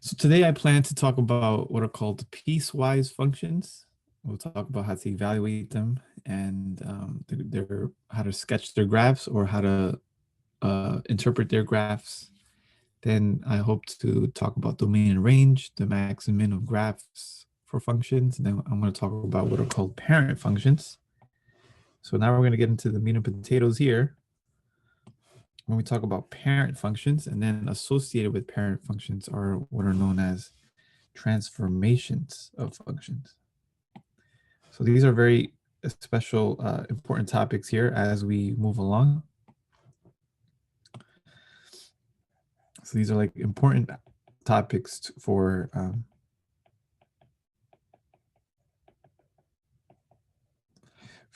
So today I plan to talk about what are called piecewise functions. We'll talk about how to evaluate them and how to sketch their graphs or how to interpret their graphs. Then I hope to talk about domain and range, the max and min of graphs for functions. And then I'm going to talk about what are called parent functions. So now we're going to get into the meat and potatoes here. When we talk about parent functions, and then associated with parent functions are what are known as transformations of functions. So these are very special, important topics here as we move along. So these are like important topics for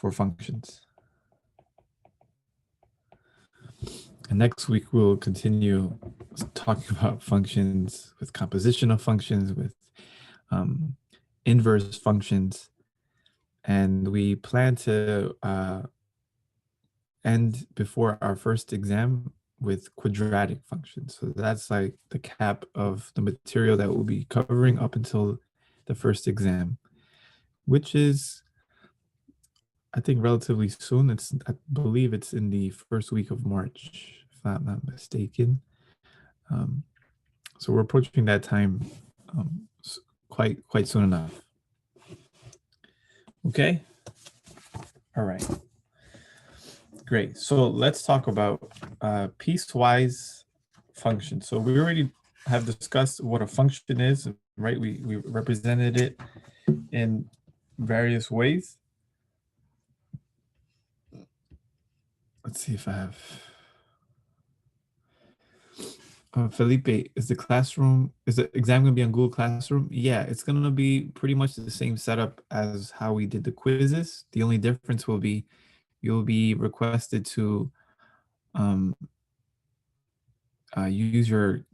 functions. And next week we'll continue talking about functions with composition of functions, with inverse functions. And we plan to end before our first exam with quadratic functions. So that's like the cap of the material that we'll be covering up until the first exam, which is, I think, relatively soon. I believe it's in the first week of March, if I'm not mistaken. So we're approaching that time quite soon enough. Okay. All right. Great. So let's talk about piecewise functions. So we already have discussed what a function is, right? We represented it in various ways. Let's see if I have. Felipe, is the exam going to be on Google Classroom? Yeah, it's going to be pretty much the same setup as how we did the quizzes. The only difference will be you'll be requested to use your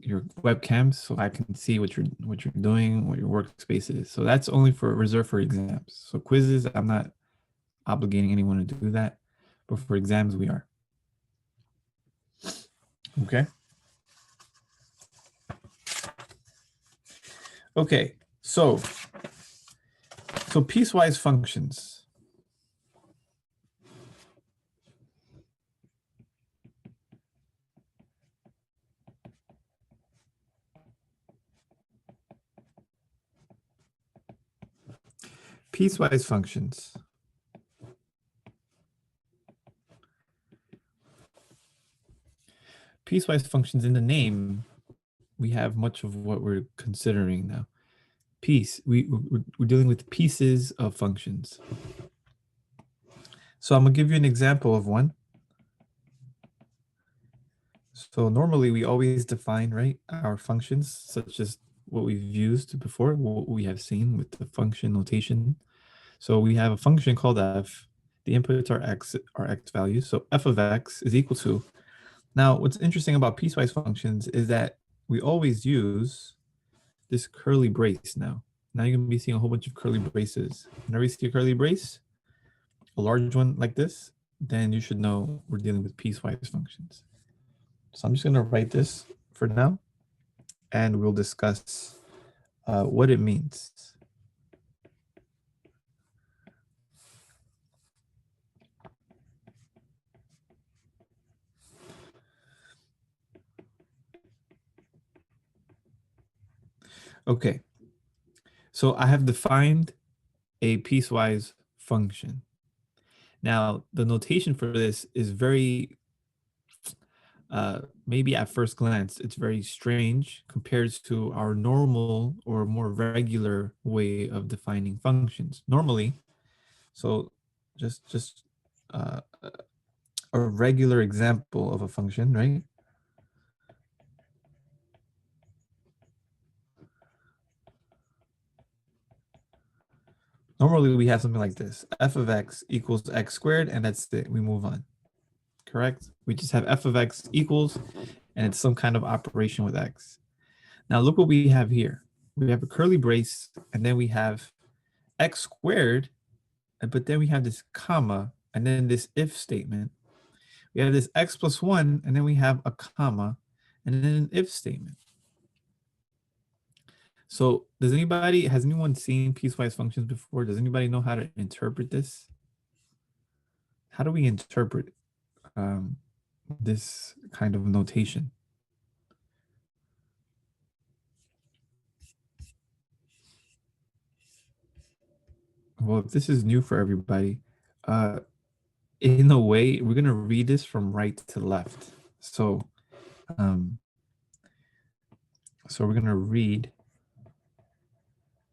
webcam so I can see what you're doing, what your workspace is. So that's only reserved for exams. So quizzes, I'm not obligating anyone to do that, but for exams we are. Okay. Okay, so piecewise functions. Piecewise functions. Piecewise functions, in the name, we have much of what we're considering now. We're dealing with pieces of functions. So I'm gonna give you an example of one. So normally we always define, right, our functions, such as what we've used before, what we have seen with the function notation. So we have a function called f. The inputs are x values. So f of x is equal to. Now, what's interesting about piecewise functions is that we always use this curly brace now. Now you're going to be seeing a whole bunch of curly braces. Whenever you see a curly brace, a large one like this, then you should know we're dealing with piecewise functions. So I'm just going to write this for now, and we'll discuss what it means. Okay, so I have defined a piecewise function. Now, the notation for this is very, maybe at first glance, it's very strange compared to our normal or more regular way of defining functions. Normally, so just a regular example of a function, right? Normally we have something like this: f of x equals x squared, and that's it. We move on. Correct? We just have f of x equals, and it's some kind of operation with x. Now look what we have here. We have a curly brace, and then we have x squared, but then we have this comma, and then this if statement. We have this x plus 1, and then we have a comma, and then an if statement. So has anyone seen piecewise functions before? Does anybody know how to interpret this? How do we interpret um, this kind of notation? Well, if this is new for everybody, uh, in a way, we're gonna read this from right to left. Um, so we're gonna read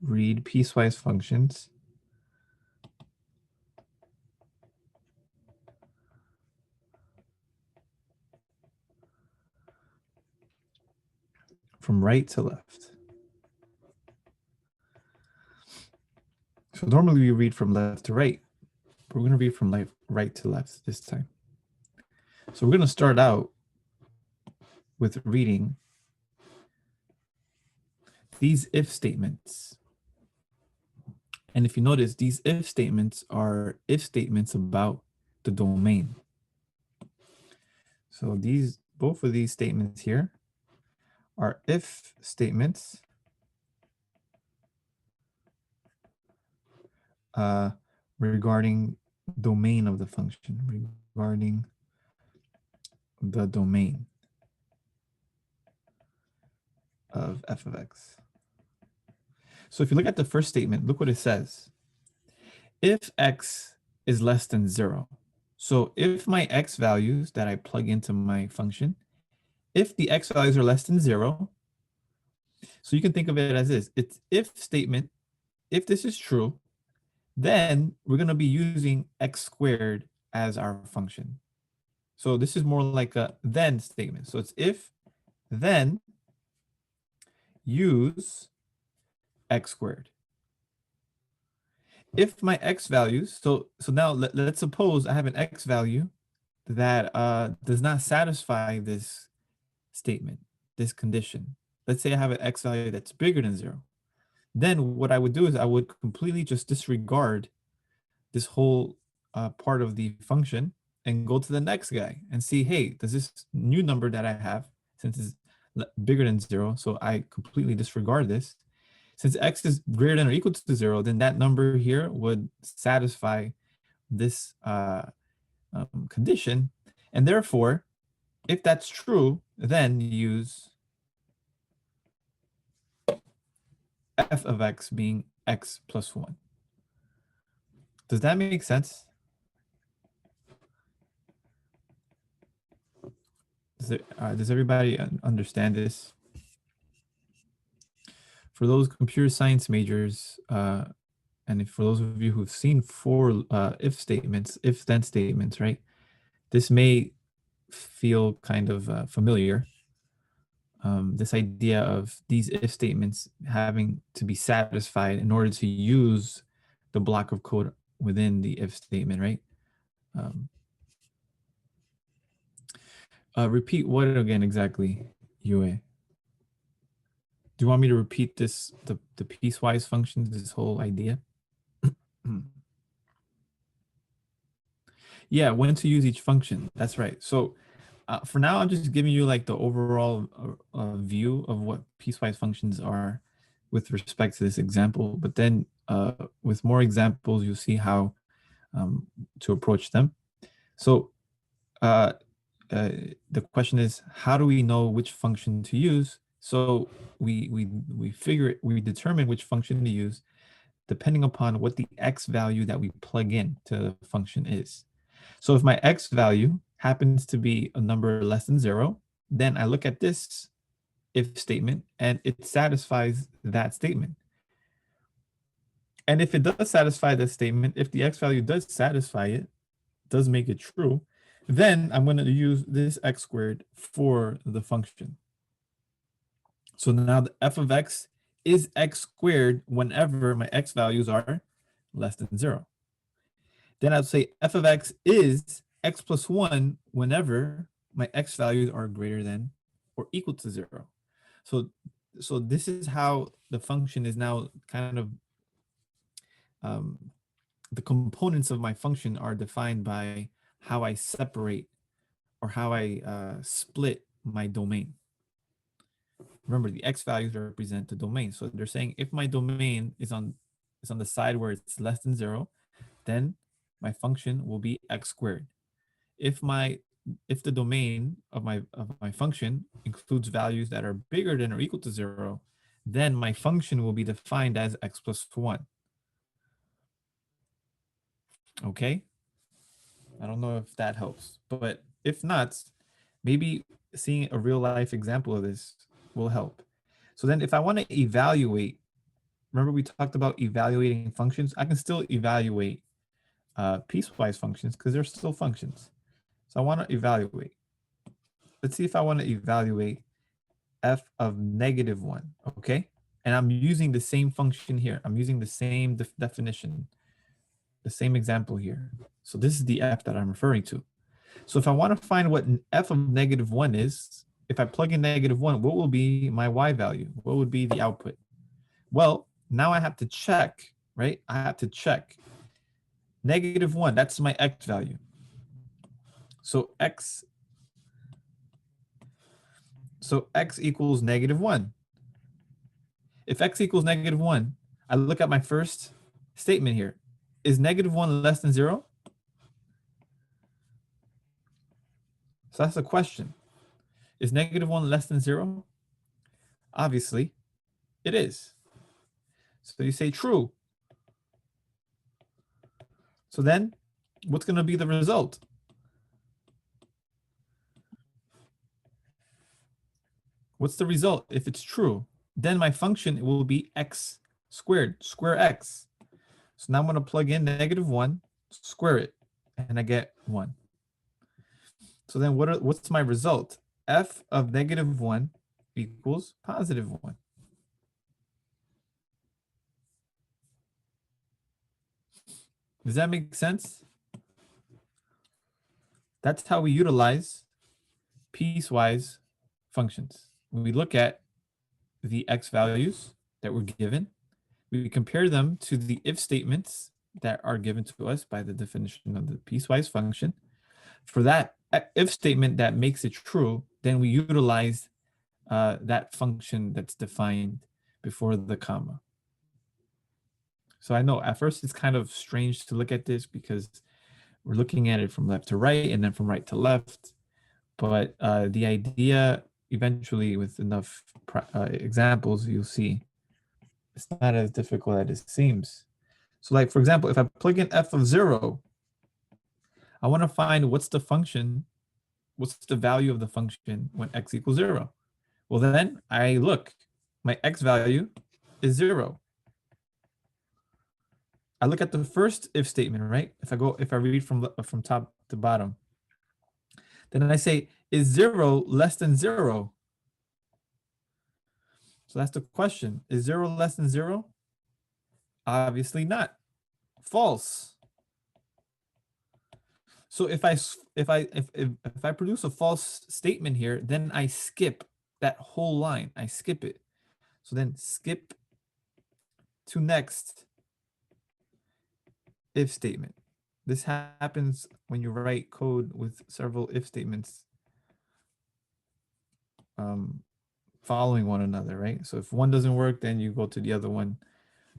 piecewise functions from right to left. So normally we read from left to right, but we're gonna read from right to left this time. So we're gonna start out with reading these if statements. And if you notice, these if statements are if statements about the domain. So both of these statements here are if statements regarding domain of the function, regarding the domain of f of x. So if you look at the first statement, look what it says. If x is less than 0, so if my x values that I plug into my function, if the x values are less than 0, so you can think of it as this. It's if statement. If this is true, then we're going to be using x squared as our function. So this is more like a then statement. So it's if, then use x squared. If my x values, so now let's suppose I have an x value that does not satisfy this statement, this condition. Let's say I have an x value that's bigger than 0. Then what I would do is I would completely just disregard this whole part of the function and go to the next guy and see, hey, does this new number that I have, since it's bigger than 0, so I completely disregard this. Since x is greater than or equal to 0, then that number here would satisfy this condition. And therefore, if that's true, then use f of x being x plus 1. Does that make sense? Does everybody understand this? For those computer science majors, and for those of you who've seen for if statements, if then statements, right? This may feel kind of familiar. This idea of these if statements having to be satisfied in order to use the block of code within the if statement, right? Repeat what again exactly, Yue? Do you want me to repeat this, the piecewise functions, this whole idea? Yeah, when to use each function. That's right. So for now, I'm just giving you like the overall view of what piecewise functions are with respect to this example. But then with more examples, you'll see how to approach them. So the question is, how do we know which function to use? So we determine which function to use depending upon what the x value that we plug in to the function is. So if my x value happens to be a number less than 0, then I look at this if statement and it satisfies that statement. And if it does satisfy that statement, if the x value does satisfy it, does make it true, then I'm going to use this x squared for the function. So now the f of x is x squared whenever my x values are less than 0. Then I'd say f of x is x plus 1 whenever my x values are greater than or equal to 0. So this is how the function is now kind of, the components of my function are defined by how I separate or how I split my domain. Remember, the x values represent the domain. So they're saying if my domain is on the side where it's less than 0, then my function will be x squared. If my if the domain of my function includes values that are bigger than or equal to 0, then my function will be defined as x plus 1. Okay? I don't know if that helps, but if not, maybe seeing a real life example of this will help. So then if I want to evaluate, remember we talked about evaluating functions, I can still evaluate piecewise functions because they're still functions. So I want to evaluate. Let's see if I want to evaluate f of -1, okay? And I'm using the same function here. I'm using the same definition, the same example here. So this is the f that I'm referring to. So if I want to find what f of -1 is, if I plug in -1, what will be my y value? What would be the output? Well, now I have to check, right? I have to check. -1, that's my x value. So x equals -1. If x equals -1, I look at my first statement here. Is -1 less than 0? So that's the question. Is -1 less than 0? Obviously, it is. So you say true. So then, what's going to be the result? What's the result if it's true? Then my function will be x squared, square x. So now I'm going to plug in -1, square it, and I get 1. So then what's my result? F of -1 equals +1. Does that make sense? That's how we utilize piecewise functions. When we look at the x values that were given, we compare them to the if statements that are given to us by the definition of the piecewise function. For that if statement that makes it true, then we utilize that function that's defined before the comma. So I know at first it's kind of strange to look at this because we're looking at it from left to right and then from right to left. But the idea eventually with enough examples, you'll see it's not as difficult as it seems. So like, for example, if I plug in f of 0, I want to find what's the function, what's the value of the function when x equals 0. Well, then I look, my x value is 0. I look at the first if statement, right? If I read from top to bottom, then I say, is 0 less than 0? So that's the question. Is 0 less than 0? Obviously not. False. So if I produce a false statement here, then I skip that whole line. I skip it. So then skip to next if statement. This happens when you write code with several if statements following one another, right? So if one doesn't work, then you go to the other one.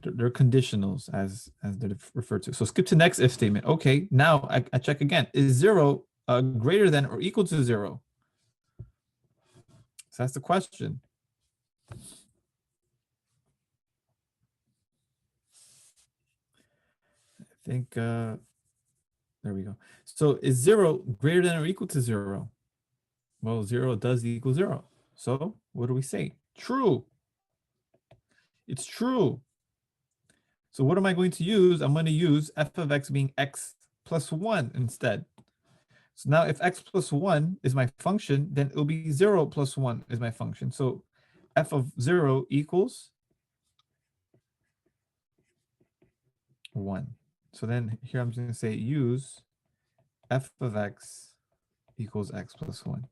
They're conditionals as they're referred to. So skip to next if statement. Okay, now I check again. Is 0 greater than or equal to 0? So that's the question. I think there we go. So is 0 greater than or equal to 0? Well, 0 does equal 0. So what do we say? True. It's true. So what am I going to use? I'm going to use f of x being x plus 1 instead. So now if x plus 1 is my function, then it'll be 0 plus 1 is my function. So f of 0 equals 1. So then here I'm just going to say use f of x equals x plus 1.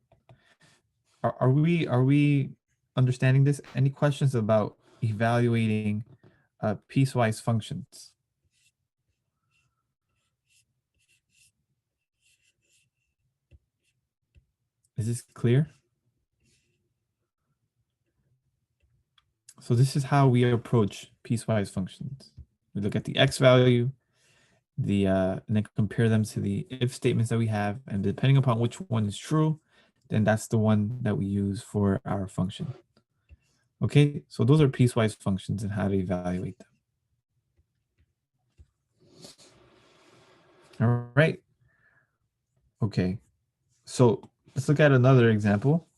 Are we understanding this? Any questions about evaluating piecewise functions? Is this clear? So this is how we approach piecewise functions. We look at the x value, and then compare them to the if statements that we have, and depending upon which one is true, then that's the one that we use for our function. Okay, so those are piecewise functions and how to evaluate them. All right. Okay, so let's look at another example.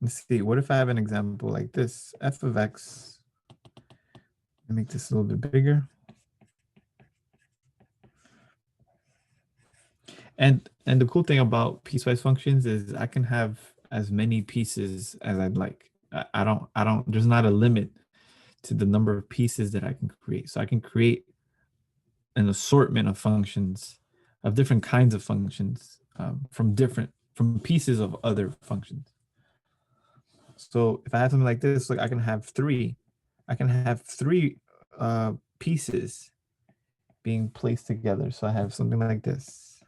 Let's see, what if I have an example like this? F of x, make this a little bit bigger. And the cool thing about piecewise functions is I can have as many pieces as I'd like. There's not a limit to the number of pieces that I can create. So I can create an assortment of functions, of different kinds of functions, from pieces of other functions. So if I have something like this, like I can have three pieces being placed together. So I have something like this.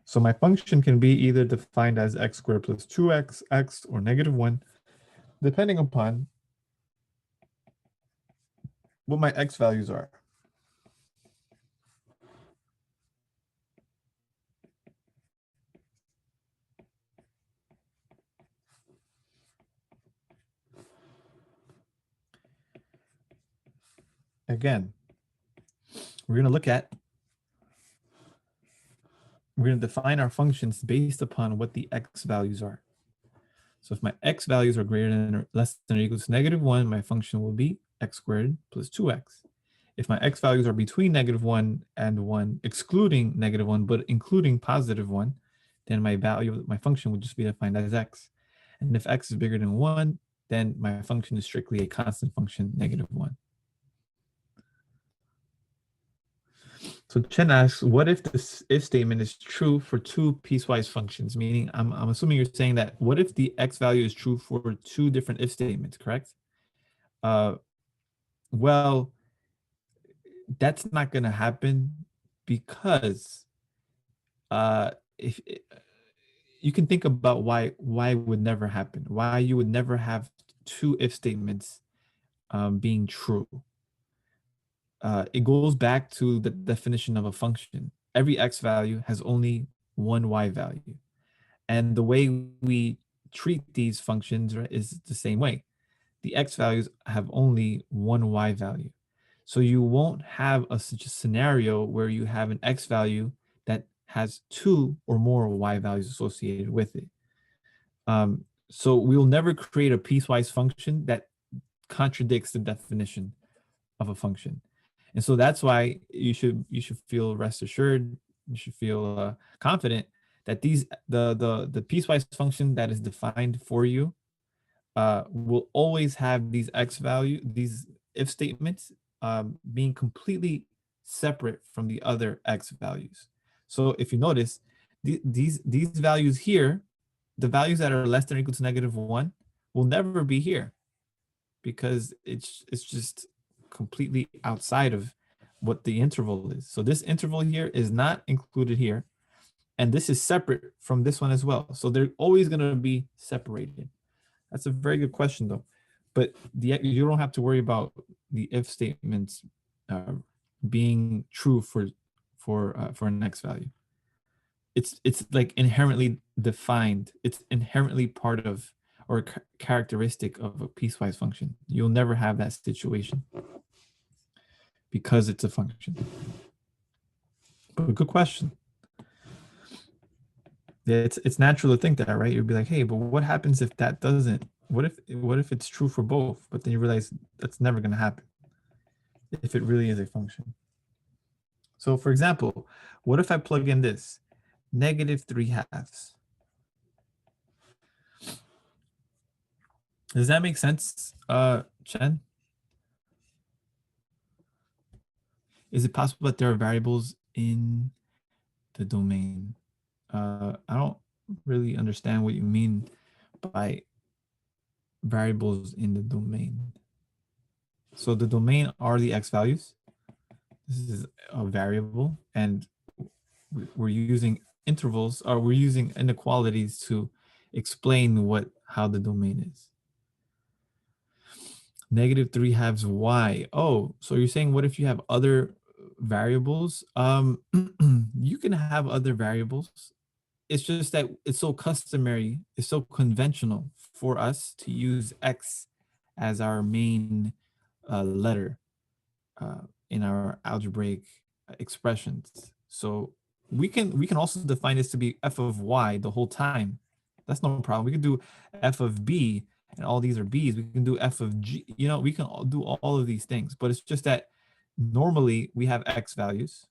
So my function can be either defined as x squared plus 2x, x, or -1, depending upon what my x values are. Again, we're going to define our functions based upon what the x values are. So if my x values are greater than or less than or equal to -1, my function will be x squared plus 2x. If my x values are between -1 and 1, excluding -1, but including +1, then my function would just be defined as x. And if x is bigger than 1, then my function is strictly a constant function, -1. So Chen asks, what if this if statement is true for two piecewise functions? Meaning, I'm assuming you're saying that what if the x value is true for two different if statements, correct? Uh, well, that's not going to happen because if you can think about why it would never happen, why you would never have two if statements being true. It goes back to the definition of a function. Every x value has only one y value. And the way we treat these functions, right, is the same way. The x values have only one y value. So you won't have such a scenario where you have an x value that has two or more y values associated with it. So we will never create a piecewise function that contradicts the definition of a function. And so that's why you should feel rest assured, you should feel confident that the piecewise function that is defined for you will always have these if statements being completely separate from the other x values. So if you notice, these values here, the values that are less than or equal to -1, will never be here because it's just completely outside of what the interval is. So this interval here is not included here, and this is separate from this one as well. So they're always going to be separated. That's a very good question, though. But you don't have to worry about the if statements being true for an x value. It's like inherently defined. It's inherently part of or characteristic of a piecewise function. You'll never have that situation because it's a function. But good question. Yeah, it's natural to think that, right? You'd be like, hey, but what happens if that doesn't? What if it's true for both? But then you realize that's never going to happen if it really is a function. So for example, what if I plug in this -3/2? Does that make sense, Chen? Is it possible that there are variables in the domain? I don't really understand what you mean by variables in the domain. So the domain are the x values. This is a variable, and we're using intervals, or we're using inequalities to explain how the domain is. Negative 3 halves y. Oh, so you're saying what if you have other variables? You can have other variables. It's just that it's so customary, it's so conventional for us to use x as our main letter in our algebraic expressions. So we can also define this to be f of y the whole time. That's no problem. We can do f of b, and all these are b's. We can do f of g. We can do all of these things, but it's just that normally we have x values,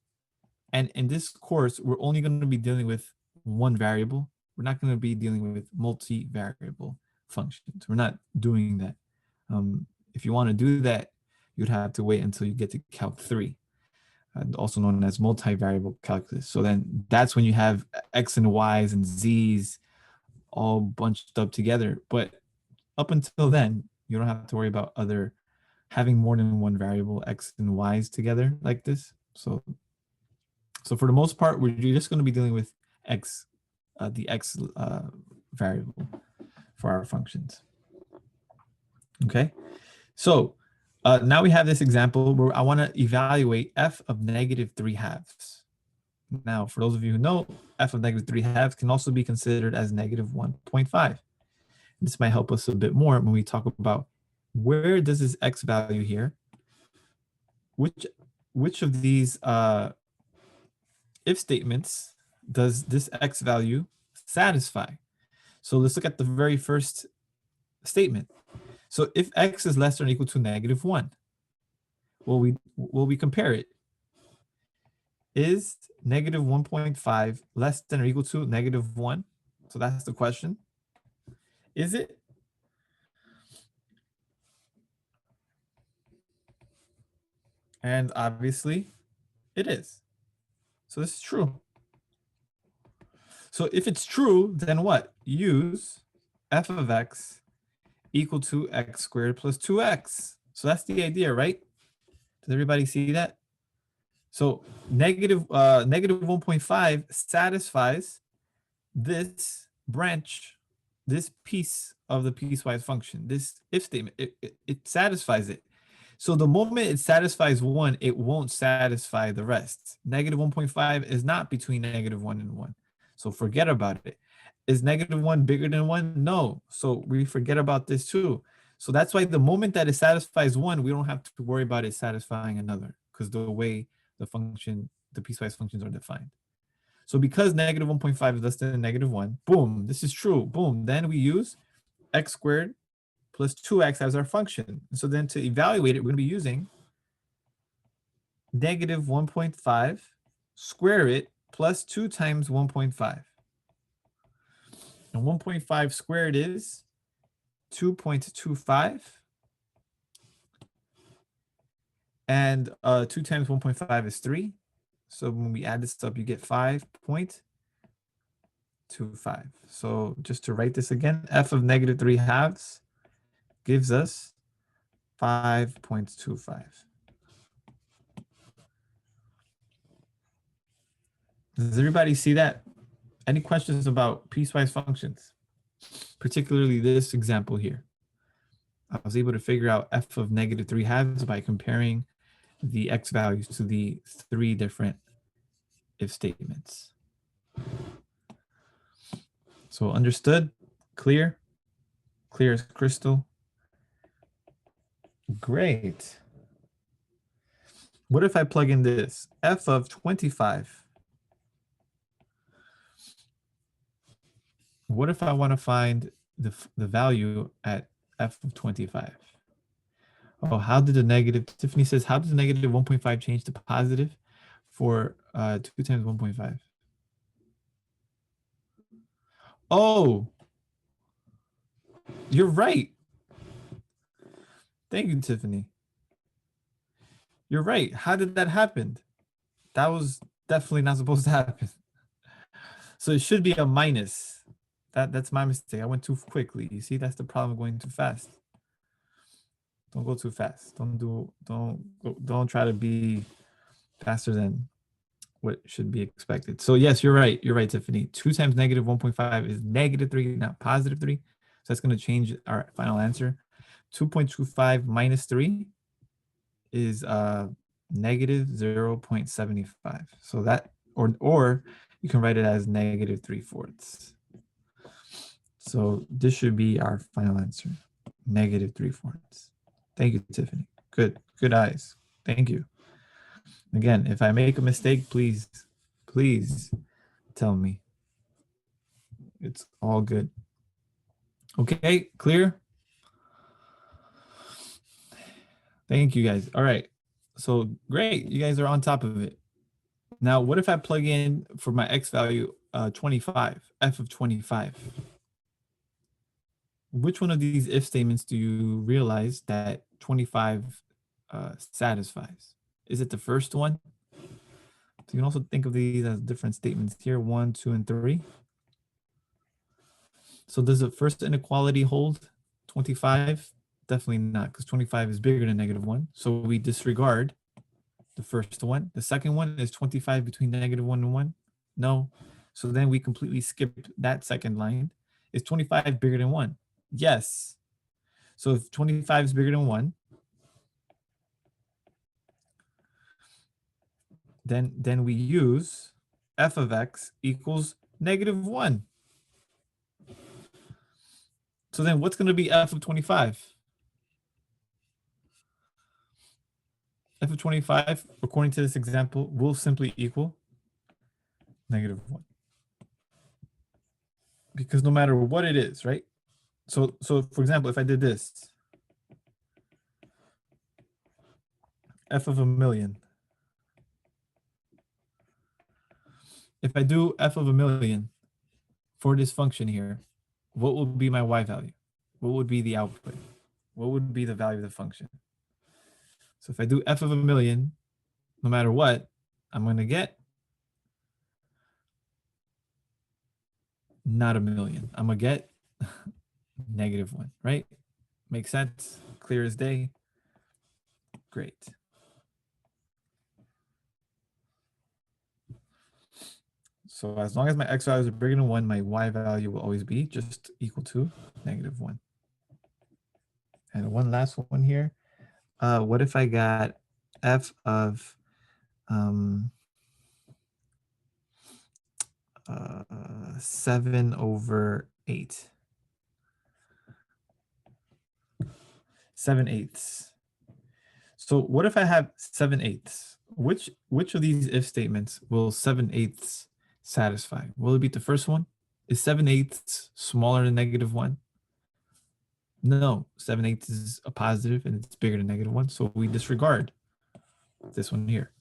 and in this course we're only going to be dealing with one variable. We're not going to be dealing with multi-variable functions. We're not doing that. If you want to do that, you'd have to wait until you get to Calc 3, also known as multivariable calculus. So then that's when you have x and y's and z's all bunched up together. But up until then, you don't have to worry about having more than one variable, x and y's together like this. So for the most part, we're just going to be dealing with x, the x variable for our functions. Okay, so now we have this example where I want to evaluate f of negative 3 halves. Now, for those of you who know, f of negative 3 halves can also be considered as negative 1.5. This might help us a bit more when we talk about where does this x value here, which of these if statements does this x value satisfy? So let's look at the very first statement. So if x is less than or equal to negative 1, will we compare it? Is negative 1.5 less than or equal to negative 1? So that's the question. Is it? And obviously it is. So this is true. So if it's true, then what? Use f of x equal to x squared plus 2x. So that's the idea, right? Does everybody see that? So negative 1.5 satisfies this branch, this piece of the piecewise function, this if statement. It satisfies it. So the moment it satisfies one, it won't satisfy the rest. Negative 1.5 is not between negative 1 and 1. So forget about it. Is negative 1 bigger than 1? No. So we forget about this too. So that's why the moment that it satisfies one, we don't have to worry about it satisfying another, because the way the piecewise functions are defined. So because negative 1.5 is less than negative 1, boom, this is true. Boom. Then we use x squared plus 2x as our function. So then to evaluate it, we're going to be using negative 1.5 square it plus 2 times 1.5. And 1.5 squared is 2.25. And 2 times 1.5 is 3. So when we add this up, you get 5.25. So just to write this again, f of negative 3 halves gives us 5.25. Does everybody see that? Any questions about piecewise functions? Particularly this example here. I was able to figure out f of negative 3 halves by comparing the x values to the 3 different if statements. So understood? Clear? Clear as crystal? Great. What if I plug in this? F of 25. What if I want to find the value at f of 25? Oh, how did the negative, Tiffany says, how did the negative 1.5 change to positive for 2 times 1.5? Oh, you're right. Thank you, Tiffany. You're right. How did that happen? That was definitely not supposed to happen. So it should be a minus. That's my mistake. I went too quickly. You see, that's the problem going too fast. Don't go too fast. Don't try to be faster than what should be expected. So yes, you're right. You're right, Tiffany. 2 times negative 1.5 is negative 3, not positive 3. So that's going to change our final answer. 2.25 minus 3 is negative 0.75. So that, or you can write it as negative 3/4. So this should be our final answer, negative 3/4. Thank you, Tiffany. Good eyes. Thank you. Again, if I make a mistake, please tell me. It's all good. Okay, clear? Thank you guys. All right. So great. You guys are on top of it. Now, what if I plug in for my x value 25, f of 25? Which one of these if statements do you realize that 25 satisfies? Is it the first one? So you can also think of these as different statements here, 1, 2, and 3. So does the first inequality hold 25? Definitely not, because 25 is bigger than negative 1. So we disregard the first one. The second one is 25 between negative 1 and 1. No. So then we completely skip that second line. Is 25 bigger than 1? Yes. So if 25 is bigger than 1, then we use f of x equals negative 1. So then what's going to be f of 25? F of 25, according to this example, will simply equal negative 1. Because no matter what it is, right? So for example, if I did this, f of a million. If I do f of a million for this function here, what will be my y value? What would be the output? What would be the value of the function? So if I do f of a million, no matter what, I'm going to get not a million. I'm going to get negative 1, right? Makes sense? Clear as day? Great. So as long as my x values are bigger than 1, my y value will always be just equal to negative 1. And one last one here. What if I got f of 7/8? 7/8. So what if I have 7/8? Which of these if statements will 7/8 satisfy? Will it be the first one? Is 7/8 smaller than negative 1? No, 7/8 is a positive and it's bigger than negative 1. So we disregard this one here.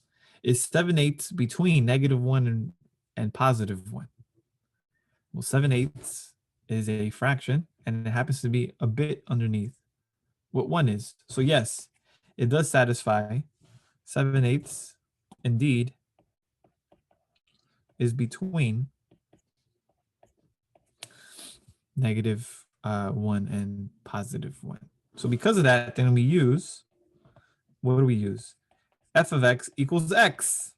Is 7/8 between negative 1 and positive 1? Well, 7/8 is a fraction and it happens to be a bit underneath what 1 is. So yes, it does satisfy. 7/8 indeed is between negative 1 and positive 1. So because of that, then we use, what do we use? F of x equals x.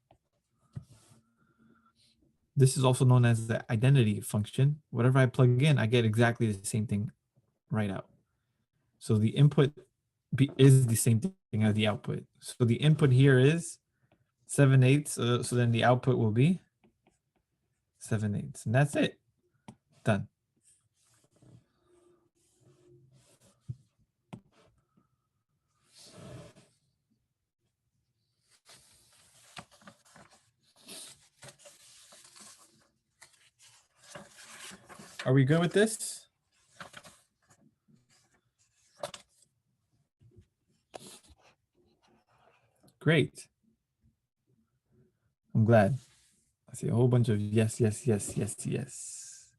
This is also known as the identity function. Whatever I plug in, I get exactly the same thing right out. So the input is the same thing as the output. So the input here is 7/8. So then the output will be 7/8. And that's it. Done. Are we good with this? Great. I'm glad. I see a whole bunch of yes, yes, yes, yes, yes.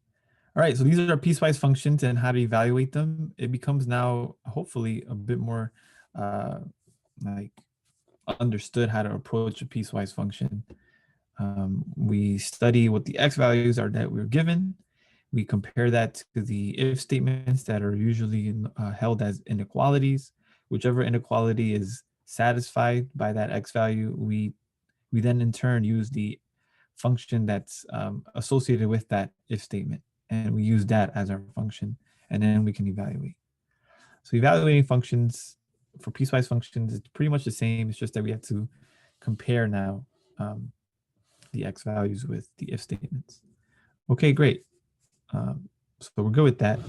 All right, so these are piecewise functions and how to evaluate them. It becomes now, hopefully, a bit more like understood how to approach a piecewise function. We study what the x values are that we're given. We compare that to the if statements that are usually held as inequalities. Whichever inequality is satisfied by that x value, we we then in turn use the function that's associated with that if statement. And we use that as our function, and then we can evaluate. So evaluating functions for piecewise functions is pretty much the same. It's just that we have to compare now the x values with the if statements. Okay, great. So we're good with that.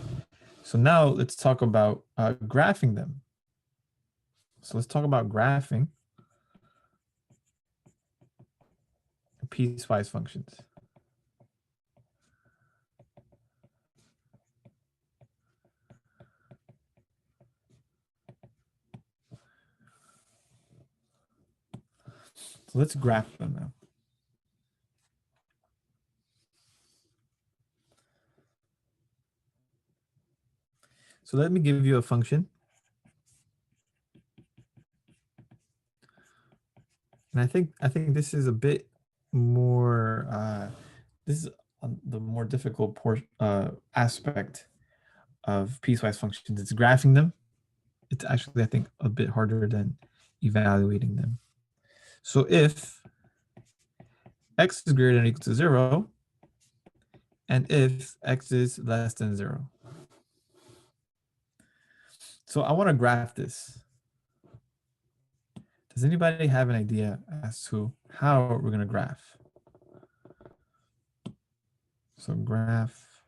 So now let's talk about graphing them. So let's talk about graphing piecewise functions. So let's graph them now. So let me give you a function. And I think this is a bit more, this is the more difficult aspect of piecewise functions. It's graphing them. It's actually, I think, a bit harder than evaluating them. So if x is greater than or equal to 0, and if x is less than 0. So I want to graph this. Does anybody have an idea as to how we're going to graph? So graph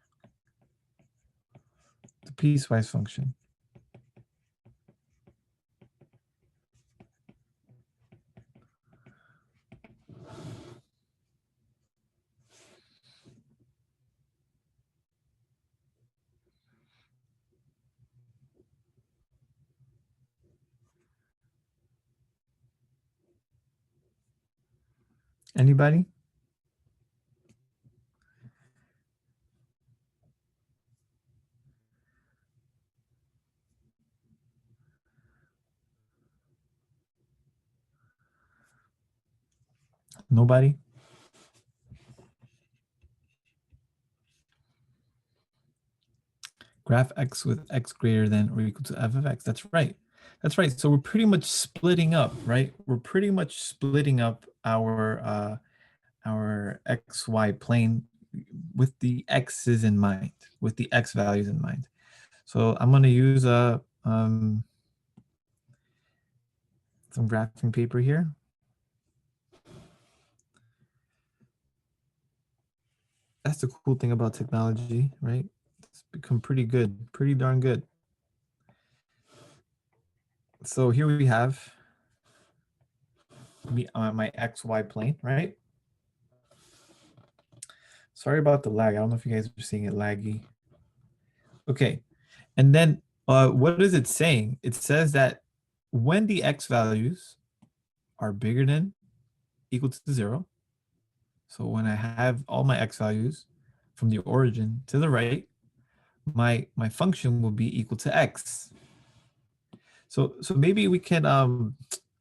the piecewise function. Anybody? Nobody? Graph x with x greater than or equal to f of x. That's right. That's right. So we're pretty much splitting up, right? We're pretty much splitting up our xy plane with the x's in mind, with the x values in mind. So I'm going to use some graphing paper here. That's the cool thing about technology, right? It's become pretty good, pretty darn good. So here we have me on my xy plane, right? Sorry about the lag. I don't know if you guys are seeing it laggy. Okay, and then what is it saying? It says that when the x values are bigger than equal to 0, so when I have all my x values from the origin to the right, my function will be equal to x. So maybe we can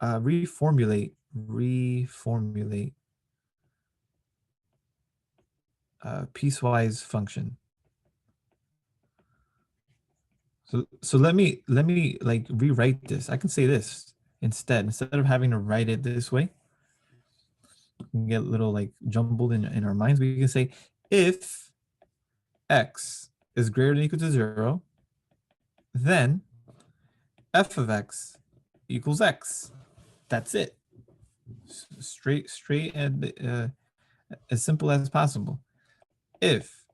reformulate piecewise function. So let me like rewrite this. I can say this instead of having to write it this way. We can get a little like jumbled in our minds. We can say if x is greater than or equal to 0, then f of x equals x. That's it. Straight and as simple as possible. If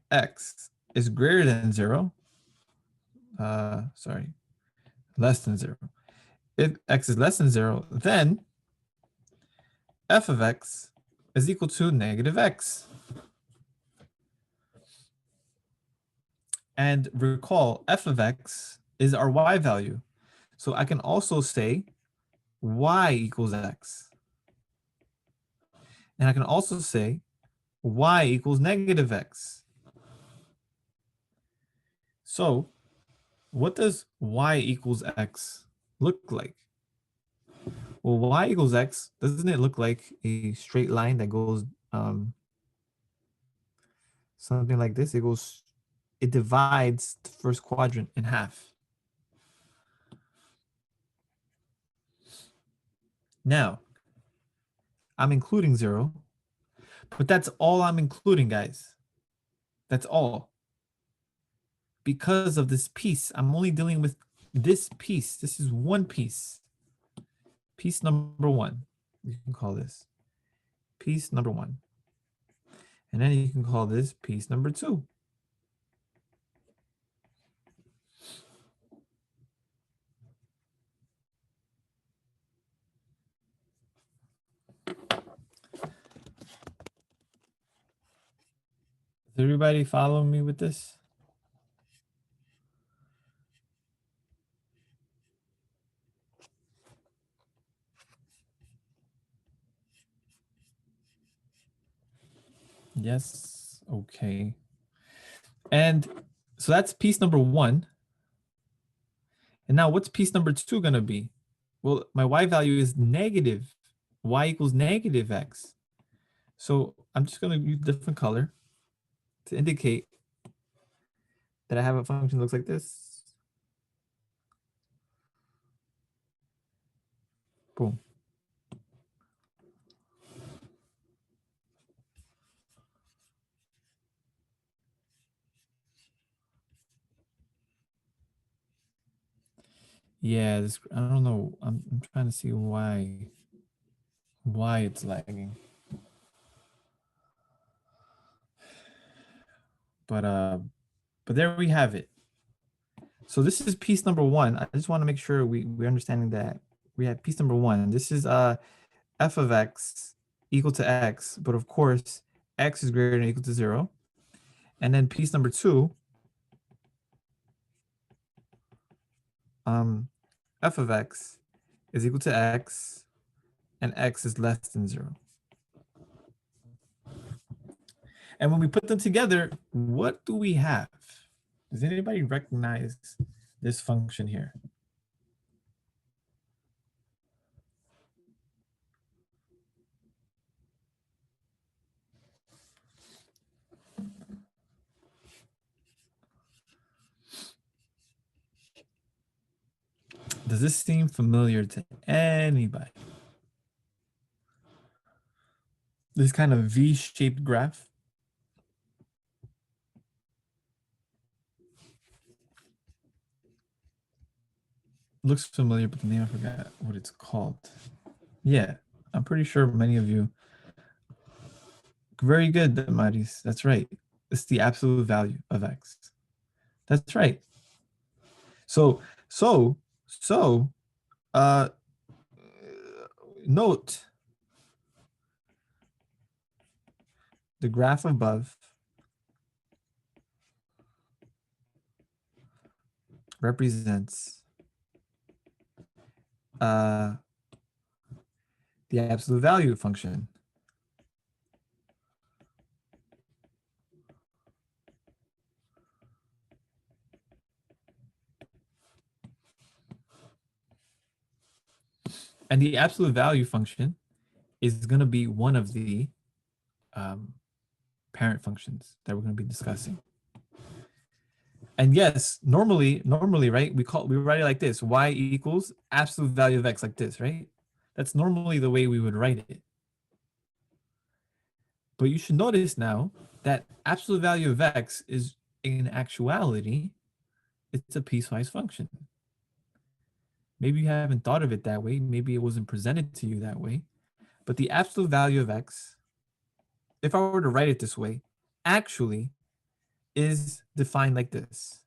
x is greater than 0, less than 0. If x is less than 0, then f of x is equal to negative x. And recall, f of x is our y value. So I can also say y equals x. And I can also say y equals negative x. So what does y equals x look like? Well, y equals x, doesn't it look like a straight line that goes something like this? It divides the first quadrant in half. Now, I'm including 0. But that's all I'm including, guys. That's all. Because of this piece, I'm only dealing with this piece. This is one piece. Piece number 1. You can call this piece number 1. And then you can call this piece number 2. Does everybody follow me with this? Yes. Okay. And so that's piece number 1. And now what's piece number 2 going to be? Well, my y value is negative. Y equals negative x. So I'm just going to use a different color to indicate that I have a function that looks like this. Boom. Yeah, this, I don't know. I'm trying to see why it's lagging. But there we have it. So this is piece number 1. I just want to make sure we're understanding that we have piece number 1. This is f of x equal to x, but of course x is greater than or equal to 0. And then piece number 2, f of x is equal to x, and x is less than 0. And when we put them together, what do we have? Does anybody recognize this function here? Does this seem familiar to anybody? This kind of V-shaped graph? Looks familiar, but the name I forgot what it's called. Yeah, I'm pretty sure many of you. Very good, Maris. That's right. It's the absolute value of x. That's right. So uh note the graph above represents the absolute value function. And the absolute value function is going to be one of the parent functions that we're going to be discussing. And yes, normally, right, we write it like this: y equals absolute value of x, like this, right? That's normally the way we would write it. But you should notice now that absolute value of x is, in actuality, it's a piecewise function. Maybe you haven't thought of it that way. Maybe it wasn't presented to you that way. But the absolute value of x, if I were to write it this way, actually is defined like this.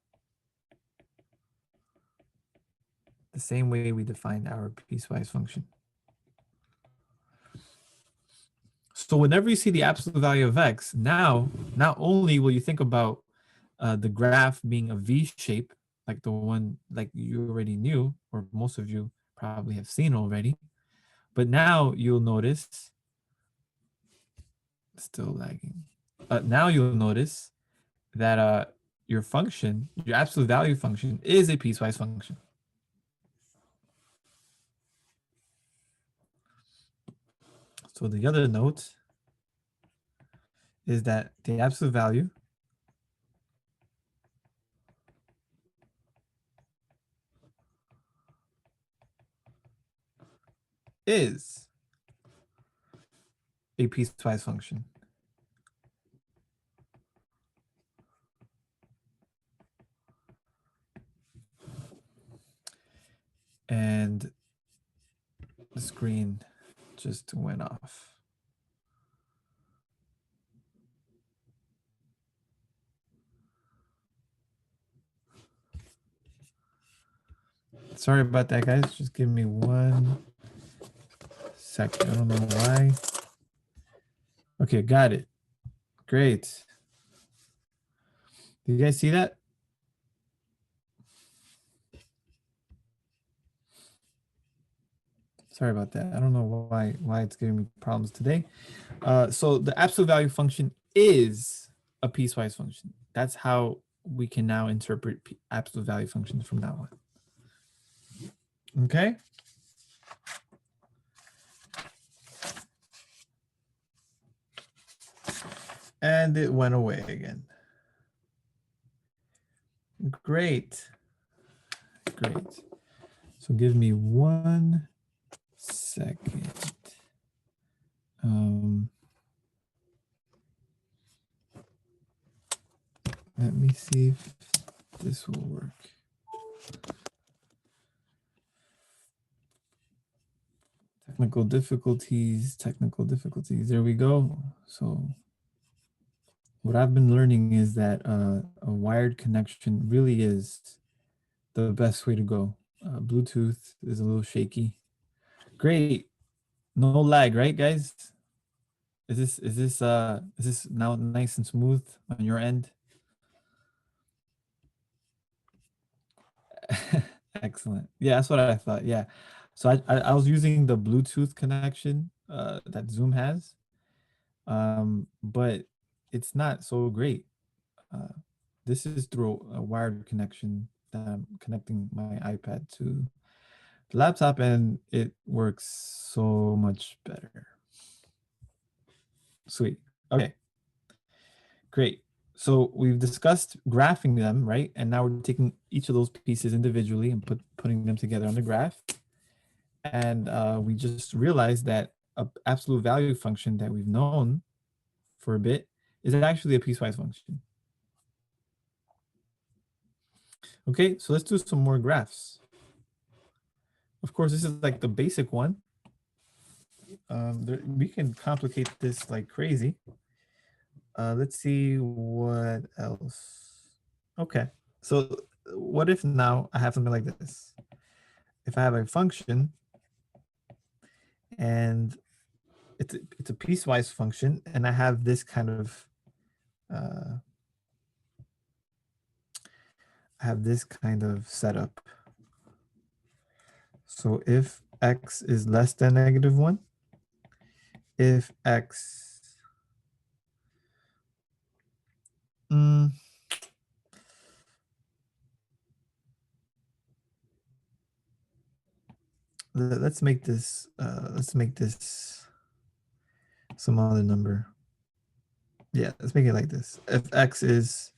The same way we defined our piecewise function. So whenever you see the absolute value of x, now not only will you think about the graph being a V shape, like the one like you already knew, or most of you probably have seen already, but now you'll notice, still lagging. Now you'll notice that your function, your absolute value function, is a piecewise function. So the other note is that the absolute value is a piecewise function. And the screen just went off. Sorry about that, guys. Just give me 1 second. I don't know why. Okay, got it. Great. Did you guys see that? Sorry about that. I don't know why it's giving me problems today. So the absolute value function is a piecewise function. That's how we can now interpret absolute value functions from now on. Okay. And it went away again. Great. Great. So give me 1 second. Let me see if this will work. Technical difficulties. There we go. So what I've been learning is that a wired connection really is the best way to go. Bluetooth is a little shaky. Great. No lag, right, guys? Is this now nice and smooth on your end? Excellent. Yeah, that's what I thought. Yeah. So I was using the Bluetooth connection that Zoom has, but it's not so great. This is through a wired connection that I'm connecting my iPad to the laptop, and it works so much better. Sweet. Okay. Great. So we've discussed graphing them, right? And now we're taking each of those pieces individually and putting them together on the graph. And we just realized that an absolute value function that we've known for a bit is actually a piecewise function. Okay, so let's do some more graphs. Of course, this is like the basic one. We can complicate this like crazy. Let's see what else. Okay, so what if now I have something like this? If I have a function and it's a piecewise function, and I have this kind of setup. So if x is less than -1, if x let's make this some other number. Yeah, let's make it like this. If x is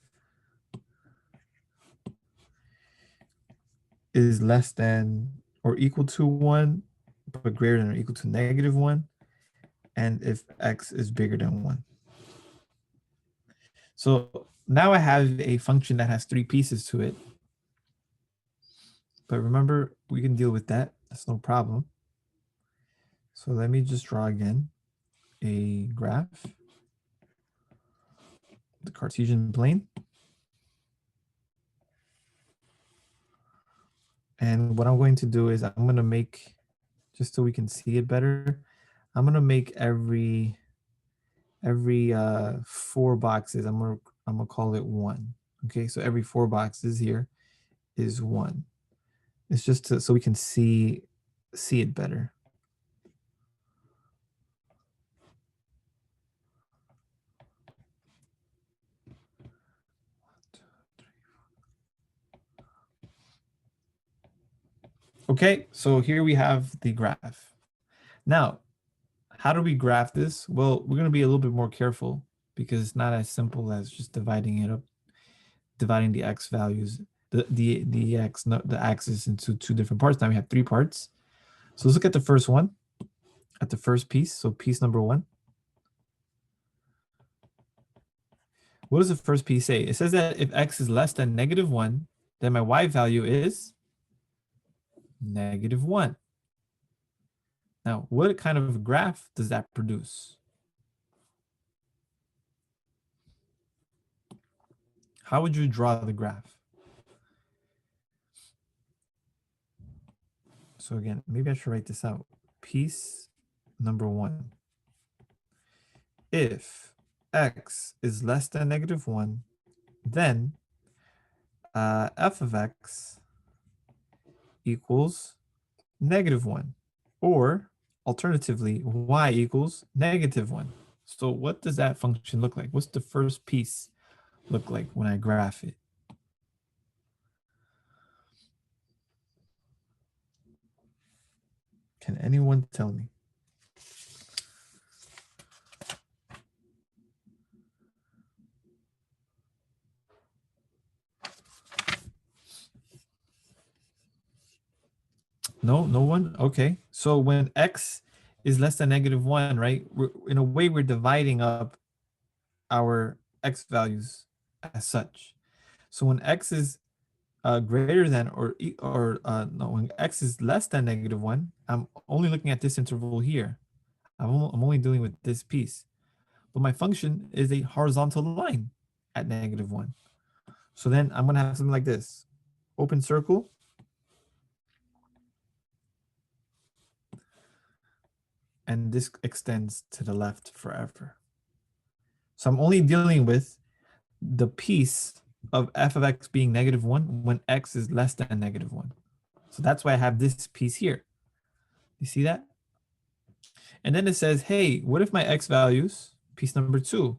less than or equal to 1, but greater than or equal to -1, and if x is bigger than 1. So now I have a function that has 3 pieces to it. But remember, we can deal with that. That's no problem. So let me just draw again a graph, the Cartesian plane. And what I'm going to do is I'm going to make, just so we can see it better, I'm going to make every 4 boxes, I'm going to call it 1. Okay, so every 4 boxes here is 1. It's just so we can see it better. Okay, so here we have the graph. Now, how do we graph this? Well, we're going to be a little bit more careful because it's not as simple as just dividing it up, dividing the x values, the axis into 2 different parts. Now we have 3 parts. So let's look at the first one, at the first piece. So piece number 1. What does the first piece say? It says that if x is less than -1, then my y value is -1. Now, what kind of graph does that produce? How would you draw the graph? So again, maybe I should write this out. Piece number 1. If x is less than -1, then f of x equals -1. Or alternatively, y equals -1. So what does that function look like? What's the first piece look like when I graph it? Can anyone tell me? No, no one? Okay. So when x is less than -1, right? In a way, we're dividing up our x values as such. So when x is greater than no, when x is less than -1, I'm only looking at this interval here. I'm only dealing with this piece. But my function is a horizontal line at -1. So then I'm going to have something like this. Open circle. And this extends to the left forever. So I'm only dealing with the piece of f of x being -1 when x is less than -1. So that's why I have this piece here. You see that? And then it says, hey, what if my x values, piece number 2,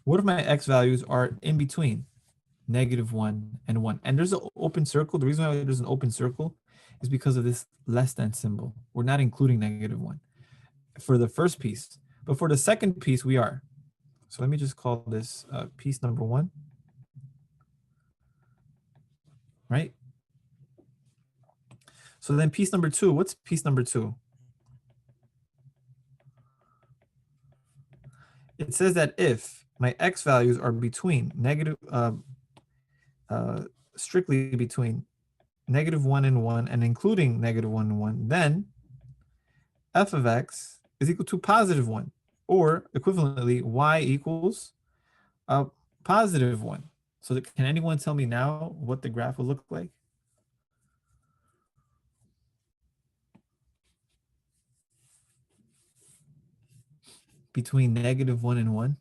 what if my x values are in between -1 and 1? And there's an open circle. The reason why there's an open circle is because of this less than symbol. We're not including -1 for the first piece. But for the second piece, we are. So let me just call this piece number 1, right? So then piece number 2, what's piece number 2? It says that if my x values are between strictly between -1 and 1 and including -1 and 1, then f of x is equal to +1, or equivalently, y equals +1. So can anyone tell me now what the graph will look like? Between -1 and 1?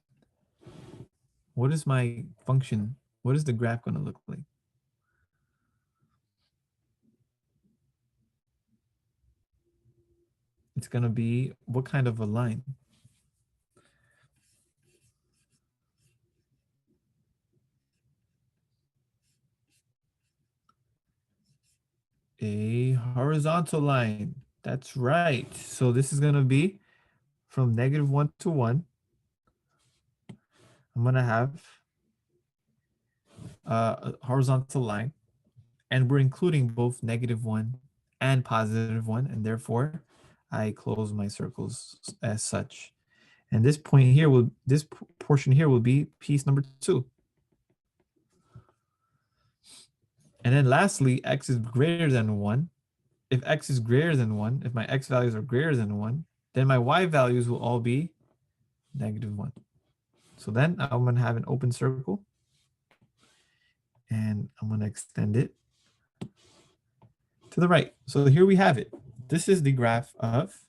What is my function? What is the graph going to look like? It's going to be what kind of a line? A horizontal line. That's right. So this is going to be from -1 to 1. I'm going to have a horizontal line, and we're including both -1 and +1, and therefore I close my circles as such. And this point here will, this portion here will be piece number 2. And then lastly, x is greater than 1. If x is greater than 1, if my x values are greater than 1, then my y values will all be -1. So then I'm going to have an open circle, and I'm going to extend it to the right. So here we have it. This is the graph of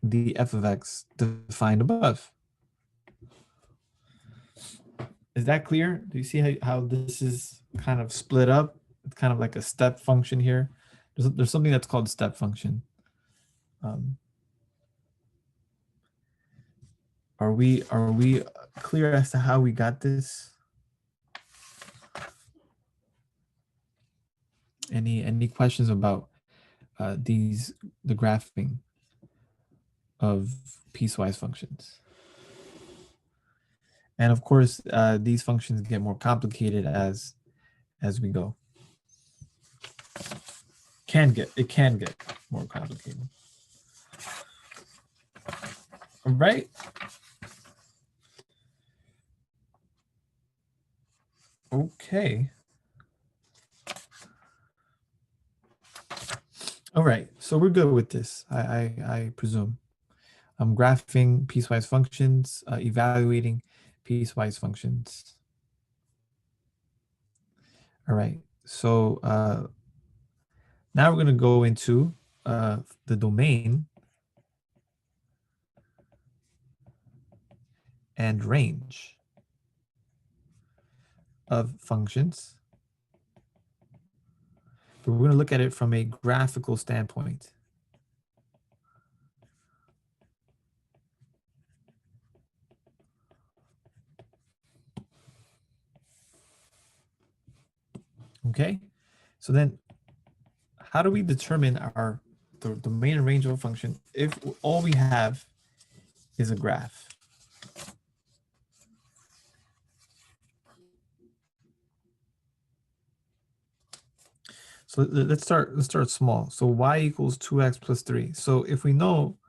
the f of x defined above. Is that clear? Do you see how this is kind of split up? It's kind of like a step function here. There's something that's called step function. Are we clear as to how we got this? Any questions about the graphing of piecewise functions? And of course, these functions get more complicated as we go. It can get more complicated. All right. Okay. All right. So we're good with this, I presume. I'm graphing piecewise functions, evaluating piecewise functions. All right. So now we're going to go into the domain and range of functions. But we're going to look at it from a graphical standpoint. Okay. So then how do we determine the domain and range of a function if all we have is a graph? So let's start small. So y equals 2x plus 3. So if we know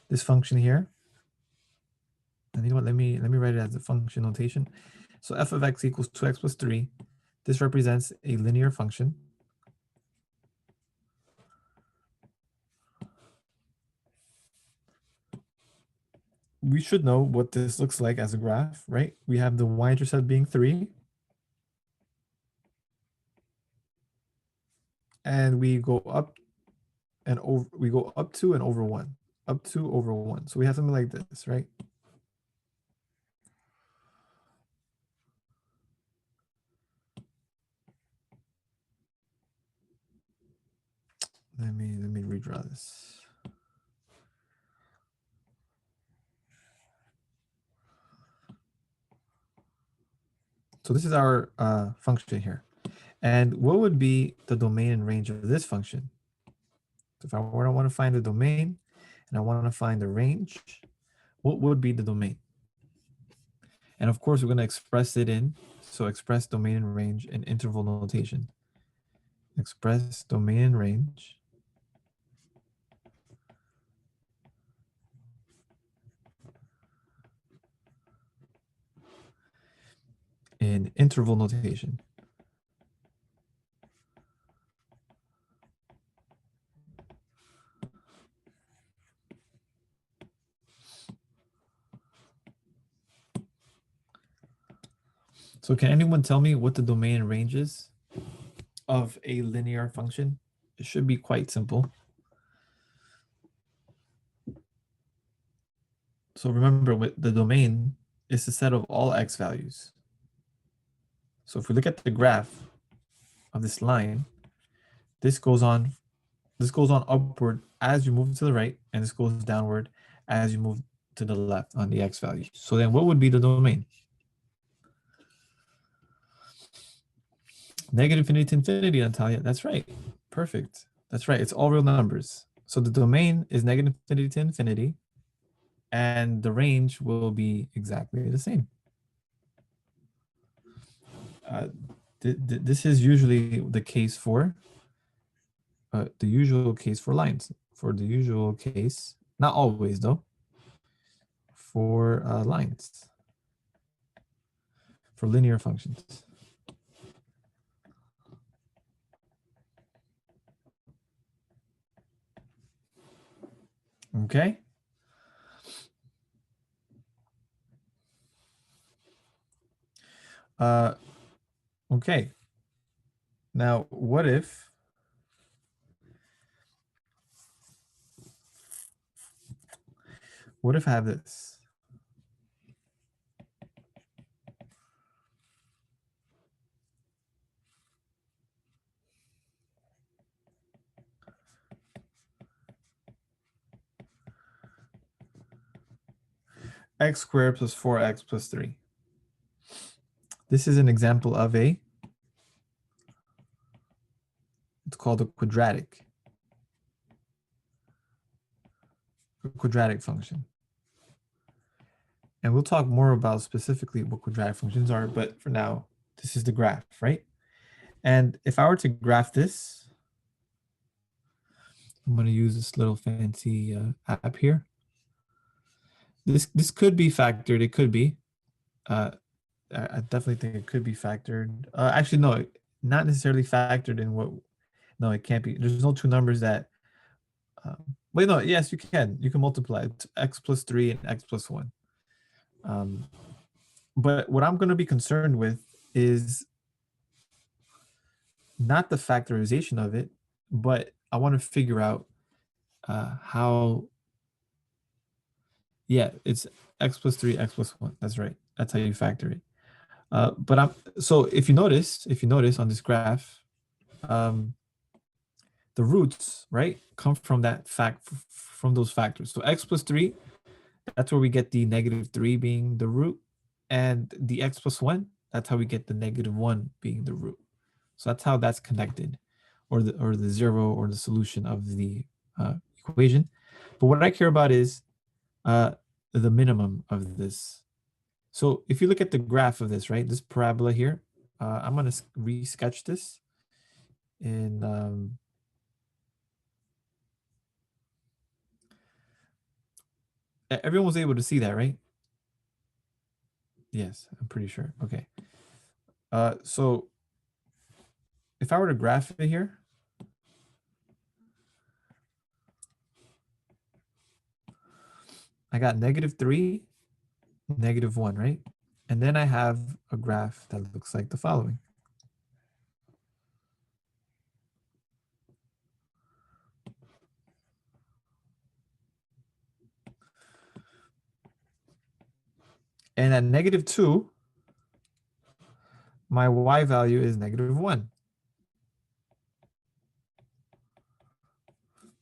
this function here, and you know what, let me write it as a function notation. So f of x equals 2x plus 3. This represents a linear function. We should know what this looks like as a graph, right? We have the y-intercept being 3. And we go up and over, we go up to and over 1. Up to over 1. So we have something like this, right? Let me redraw this. So this is our function here. And what would be the domain and range of this function? So if I want to find the domain and I want to find the range, what would be the domain? And of course, we're going to express it in, so express domain and range in interval notation. Express domain and range in interval notation. So can anyone tell me what the domain and range is of a linear function? It should be quite simple. So remember, with the domain is the set of all x values. So if we look at the graph of this line, this goes on upward as you move to the right, and this goes downward as you move to the left on the x value. So then what would be the domain? Negative infinity to infinity, Natalia. That's right. Perfect. That's right. It's all real numbers. So the domain is negative infinity to infinity, and the range will be exactly the same. This is usually the case for the usual case for lines. For the usual case, not always though, for lines, for linear functions. Okay. Okay. Now, what if I have this? X squared plus 4x plus 3. This is an example of it's called a quadratic function. And we'll talk more about specifically what quadratic functions are, but for now, this is the graph, right? And if I were to graph this, I'm going to use this little fancy app here. This could be factored. It could be. Uh, I definitely think it could be factored. Actually, no, not necessarily factored in what. No, it can't be. There's no two numbers that. Wait, no. Yes, you can. You can multiply it, x plus 3 and x plus 1. Um, but what I'm going to be concerned with is not the factorization of it, but I want to figure out how. Yeah, it's x plus 3, x plus 1. That's right. That's how you factor it. But I'm so if you notice on this graph, um, the roots, right, come from that from those factors. So x plus 3, that's where we get the -3 being the root, and the x plus 1, that's how we get the -1 being the root. So that's how that's connected, or the zero or the solution of the equation. But what I care about is uh, the minimum of this. So if you look at the graph of this, right, this parabola here, I'm going to re-sketch this in everyone was able to see that, right? Yes, I'm pretty sure. Okay. So if I were to graph it here, I got -3, -1, right? And then I have a graph that looks like the following. And at -2, my y value is -1.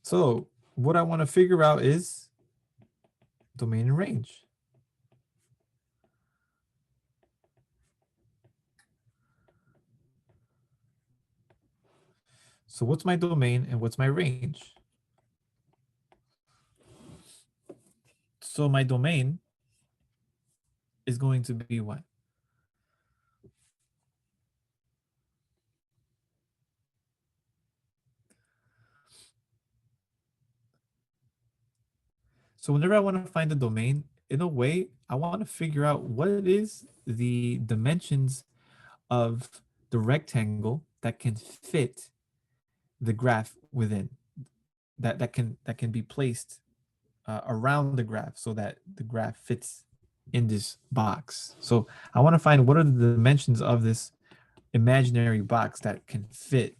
So what I want to figure out is domain and range. So what's my domain and what's my range? So my domain is going to be what? So whenever I want to find the domain, in a way, I want to figure out what it is the dimensions of the rectangle that can fit the graph within, that can be placed around the graph so that the graph fits in this box. So I want to find what are the dimensions of this imaginary box that can fit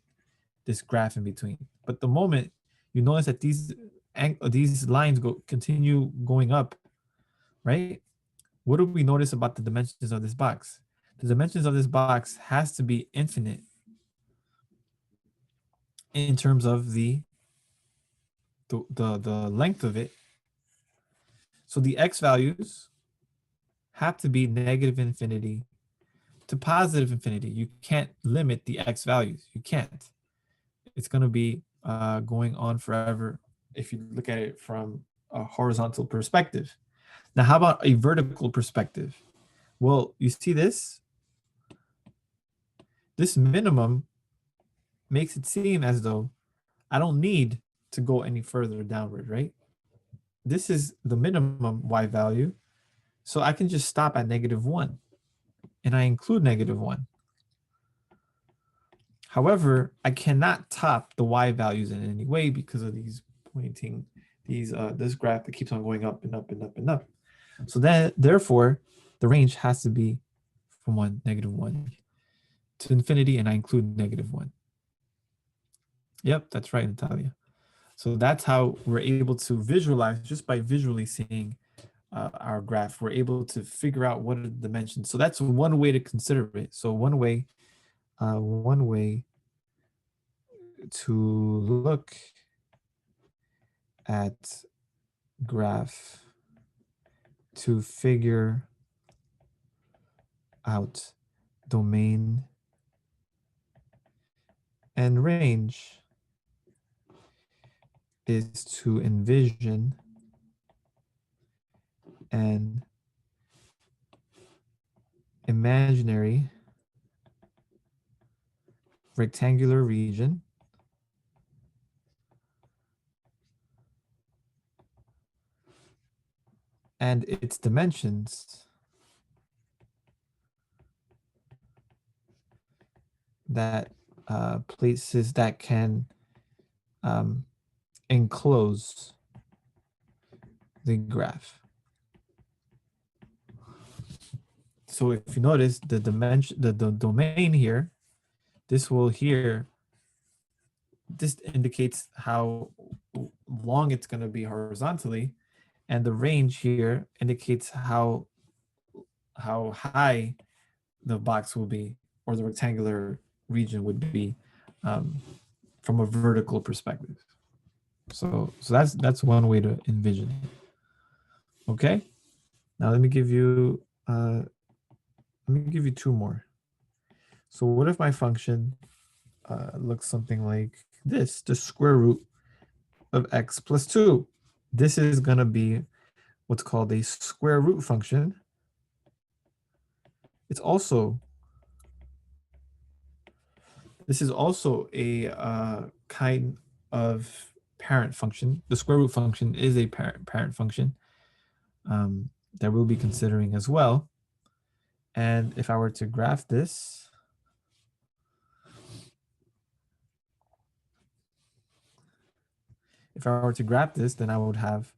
this graph in between. But the moment you notice that these lines continue going up, right? What do we notice about the dimensions of this box? The dimensions of this box has to be infinite in terms of the length of it. So the x values have to be -infinity to +infinity. You can't limit the x values. You can't. It's going to be going on forever if you look at it from a horizontal perspective. Now, how about a vertical perspective? Well, you see this? This minimum makes it seem as though I don't need to go any further downward, right? This is the minimum y value. So I can just stop at -1 and I include -1. However, I cannot top the y values in any way because of this graph that keeps on going up and up and up and up. So then, therefore, the range has to be from -1 to infinity, and I include -1. Yep, that's right, Natalia. So that's how we're able to visualize, just by visually seeing our graph, we're able to figure out what are the dimensions. So that's one way to consider it. So one way to look at graph to figure out domain and range is to envision an imaginary rectangular region and its dimensions that places that can enclose the graph. So if you notice the dimension, the domain here, this will here, this indicates how long it's going to be horizontally, and the range here indicates how high the box will be, or the rectangular region would be, from a vertical perspective. So that's one way to envision it. Okay. Now let me give you two more. So what if my function looks something like this: the square root of x plus 2. This is going to be what's called a square root function. This is also a kind of parent function. The square root function is a parent function that we'll be considering as well. And if I were to graph this, then I would have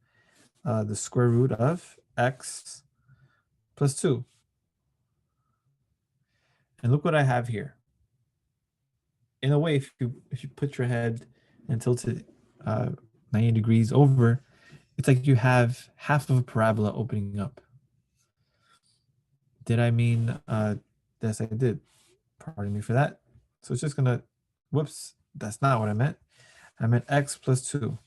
the square root of x plus 2. And look what I have here. In a way, if you put your head and tilt it 90 degrees over, it's like you have half of a parabola opening up. Did I mean, yes, I did. Pardon me for that. So it's just gonna, whoops, that's not what I meant. I meant x plus 2.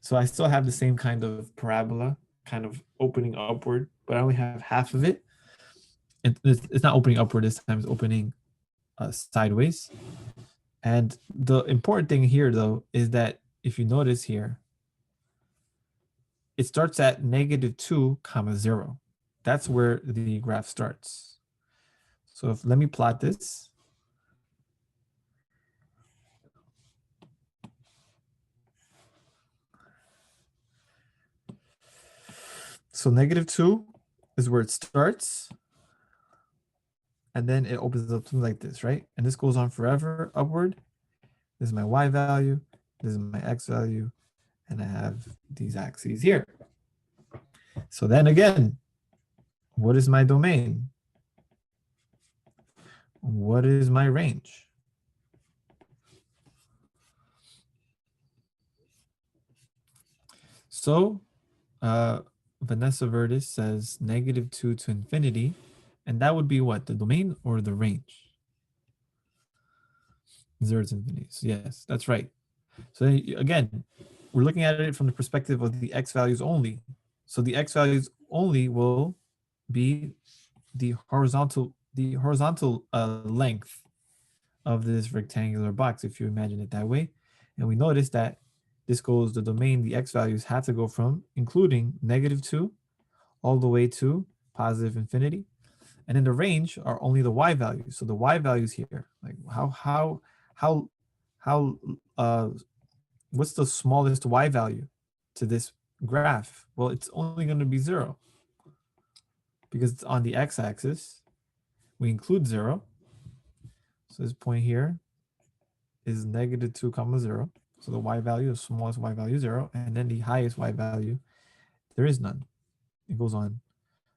So I still have the same kind of parabola, kind of opening upward, but I only have half of it. It's not opening upward this time, it's opening sideways. And the important thing here, though, is that if you notice here, it starts at -2, 0. That's where the graph starts. So let me plot this. So -2 is where it starts. And then it opens up something like this, right? And this goes on forever upward. This is my y value. This is my x value. And I have these axes here. So then again, what is my domain? What is my range? So Vanessa Verdis says -2 to infinity. And that would be what? The domain or the range? 0 to infinity. So yes, that's right. So again, we're looking at it from the perspective of the x values only. So the x values only will be the horizontal length of this rectangular box, if you imagine it that way. And we notice that this goes, the domain, the x values have to go from including -2 all the way to positive infinity. And in the range are only the y values. So the y values here, like how what's the smallest y value to this graph? Well, it's only going to be 0 because it's on the x-axis. We include 0. So this point here is -2, 0. So the y value, the smallest y value, 0. And then the highest y value, there is none. It goes on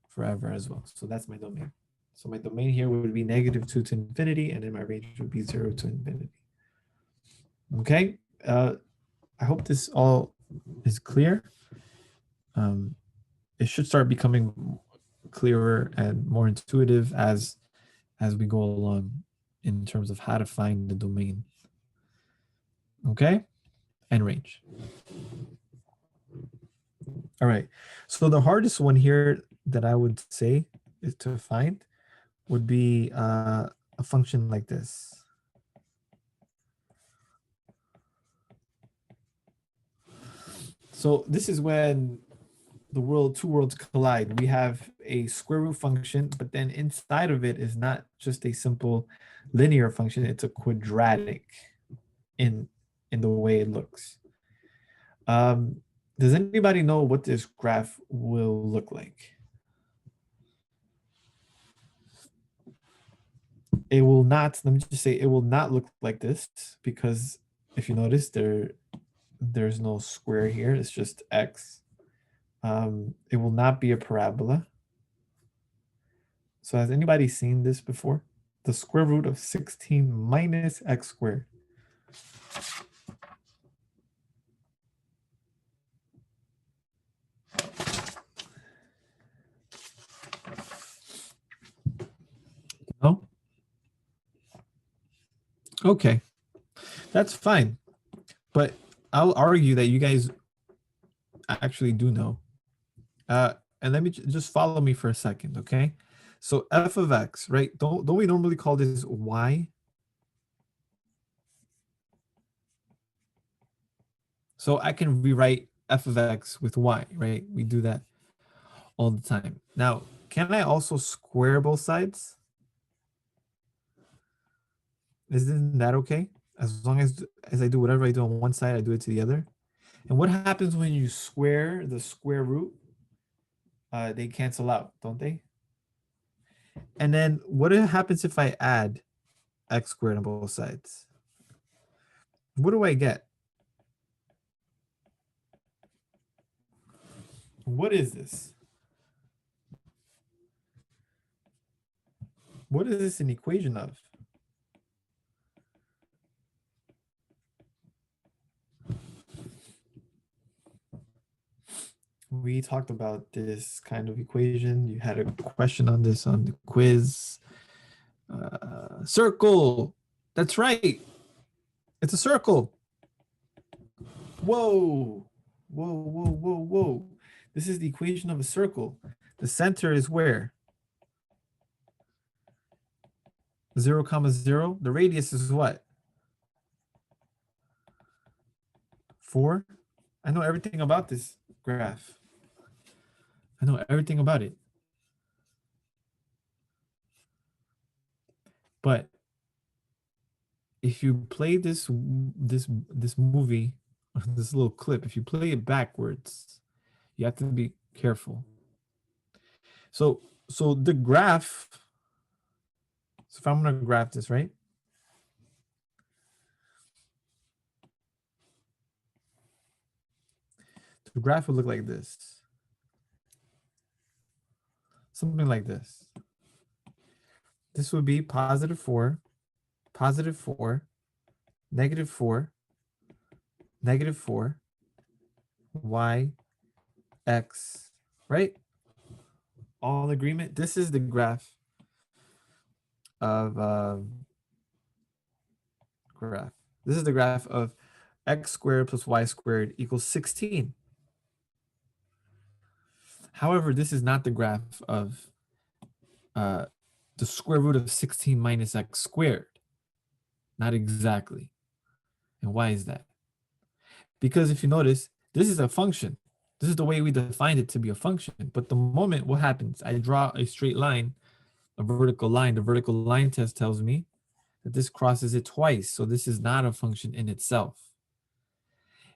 forever as well. So that's my domain. So my domain here would be -2 to infinity, and then my range would be 0 to infinity. Okay. I hope this all is clear. It should start becoming clearer and more intuitive as we go along in terms of how to find the domain. Okay, and range. All right. So the hardest one here that I would say is to find would be a function like this. So this is when two worlds collide. We have a square root function, but then inside of it is not just a simple linear function, it's a quadratic in the way it looks. Does anybody know what this graph will look like? It will not, let me just say, it will not look like this because if you notice there's no square here, it's just x. It will not be a parabola. So has anybody seen this before? The square root of 16 minus x squared. No? Okay, that's fine. But I'll argue that you guys actually do know. And let me just follow me for a second, okay? So f of x, right? Don't we normally call this y? So I can rewrite f of x with y, right? We do that all the time. Now, can I also square both sides? Isn't that okay? As long as I do whatever I do on one side, I do it to the other. And what happens when you square the square root? They cancel out, don't they? And then what happens if I add x squared on both sides? What do I get? What is this? What is this an equation of? We talked about this kind of equation. You had a question on this on the quiz. Circle. That's right. It's a circle. Whoa. Whoa, whoa, whoa, whoa. This is the equation of a circle. The center is where? 0, 0. The radius is what? 4. I know everything about this graph. I know everything about it. But if you play this movie, this little clip, if you play it backwards, you have to be careful. So the graph, so if I'm gonna graph this, right? The graph would look like this. Something like this. This would be positive 4, positive 4, negative 4, negative 4, y, x, right? All in agreement? This is the graph of graph. This is the graph of x squared plus y squared equals 16. However, this is not the graph of the square root of 16 minus x squared. Not exactly. And why is that? Because if you notice, this is a function. This is the way we defined it to be a function. But the moment what happens, I draw a straight line, a vertical line. The vertical line test tells me that this crosses it twice. So this is not a function in itself.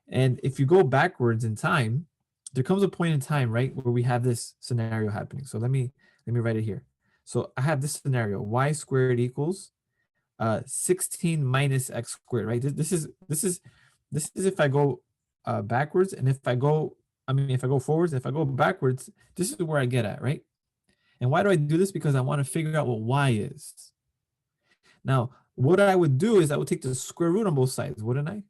And if you go backwards in time, there comes a point in time, right, where we have this scenario happening. So let me write it here. So I have this scenario: y squared equals 16 minus x squared, right? This is if I go backwards, and if I go forwards, if I go backwards, this is where I get at, right? And why do I do this? Because I want to figure out what y is. Now, what I would do is I would take the square root on both sides, wouldn't I?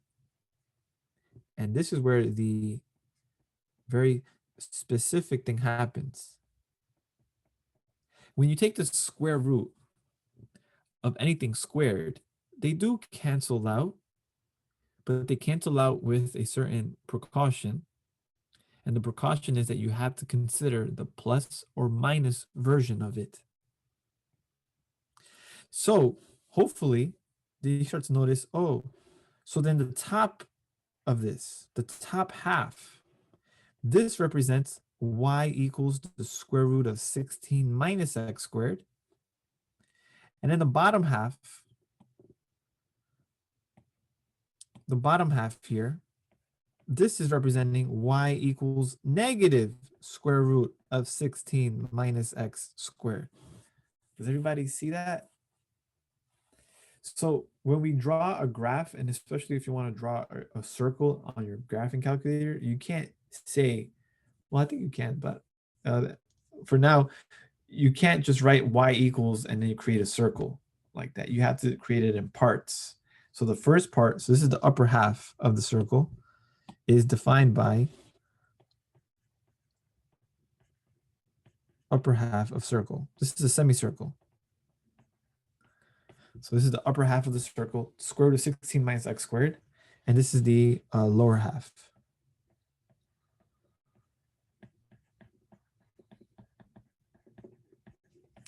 And this is where the very specific thing happens. When you take the square root of anything squared, they do cancel out, but they cancel out with a certain precaution. And the precaution is that you have to consider the plus or minus version of it. So hopefully you start to notice, oh, so then the top of this, the top half, this represents y equals the square root of 16 minus x squared. And then the bottom half here, this is representing y equals negative square root of 16 minus x squared. Does everybody see that? So when we draw a graph, and especially if you want to draw a circle on your graphing calculator, you can't say, well, I think you can, but for now, you can't just write y equals and then you create a circle like that. You have to create it in parts. So the first part, so this is the upper half of the circle, is defined by upper half of circle. This is a semicircle. So this is the upper half of the circle, square root of 16 minus x squared. And this is the lower half.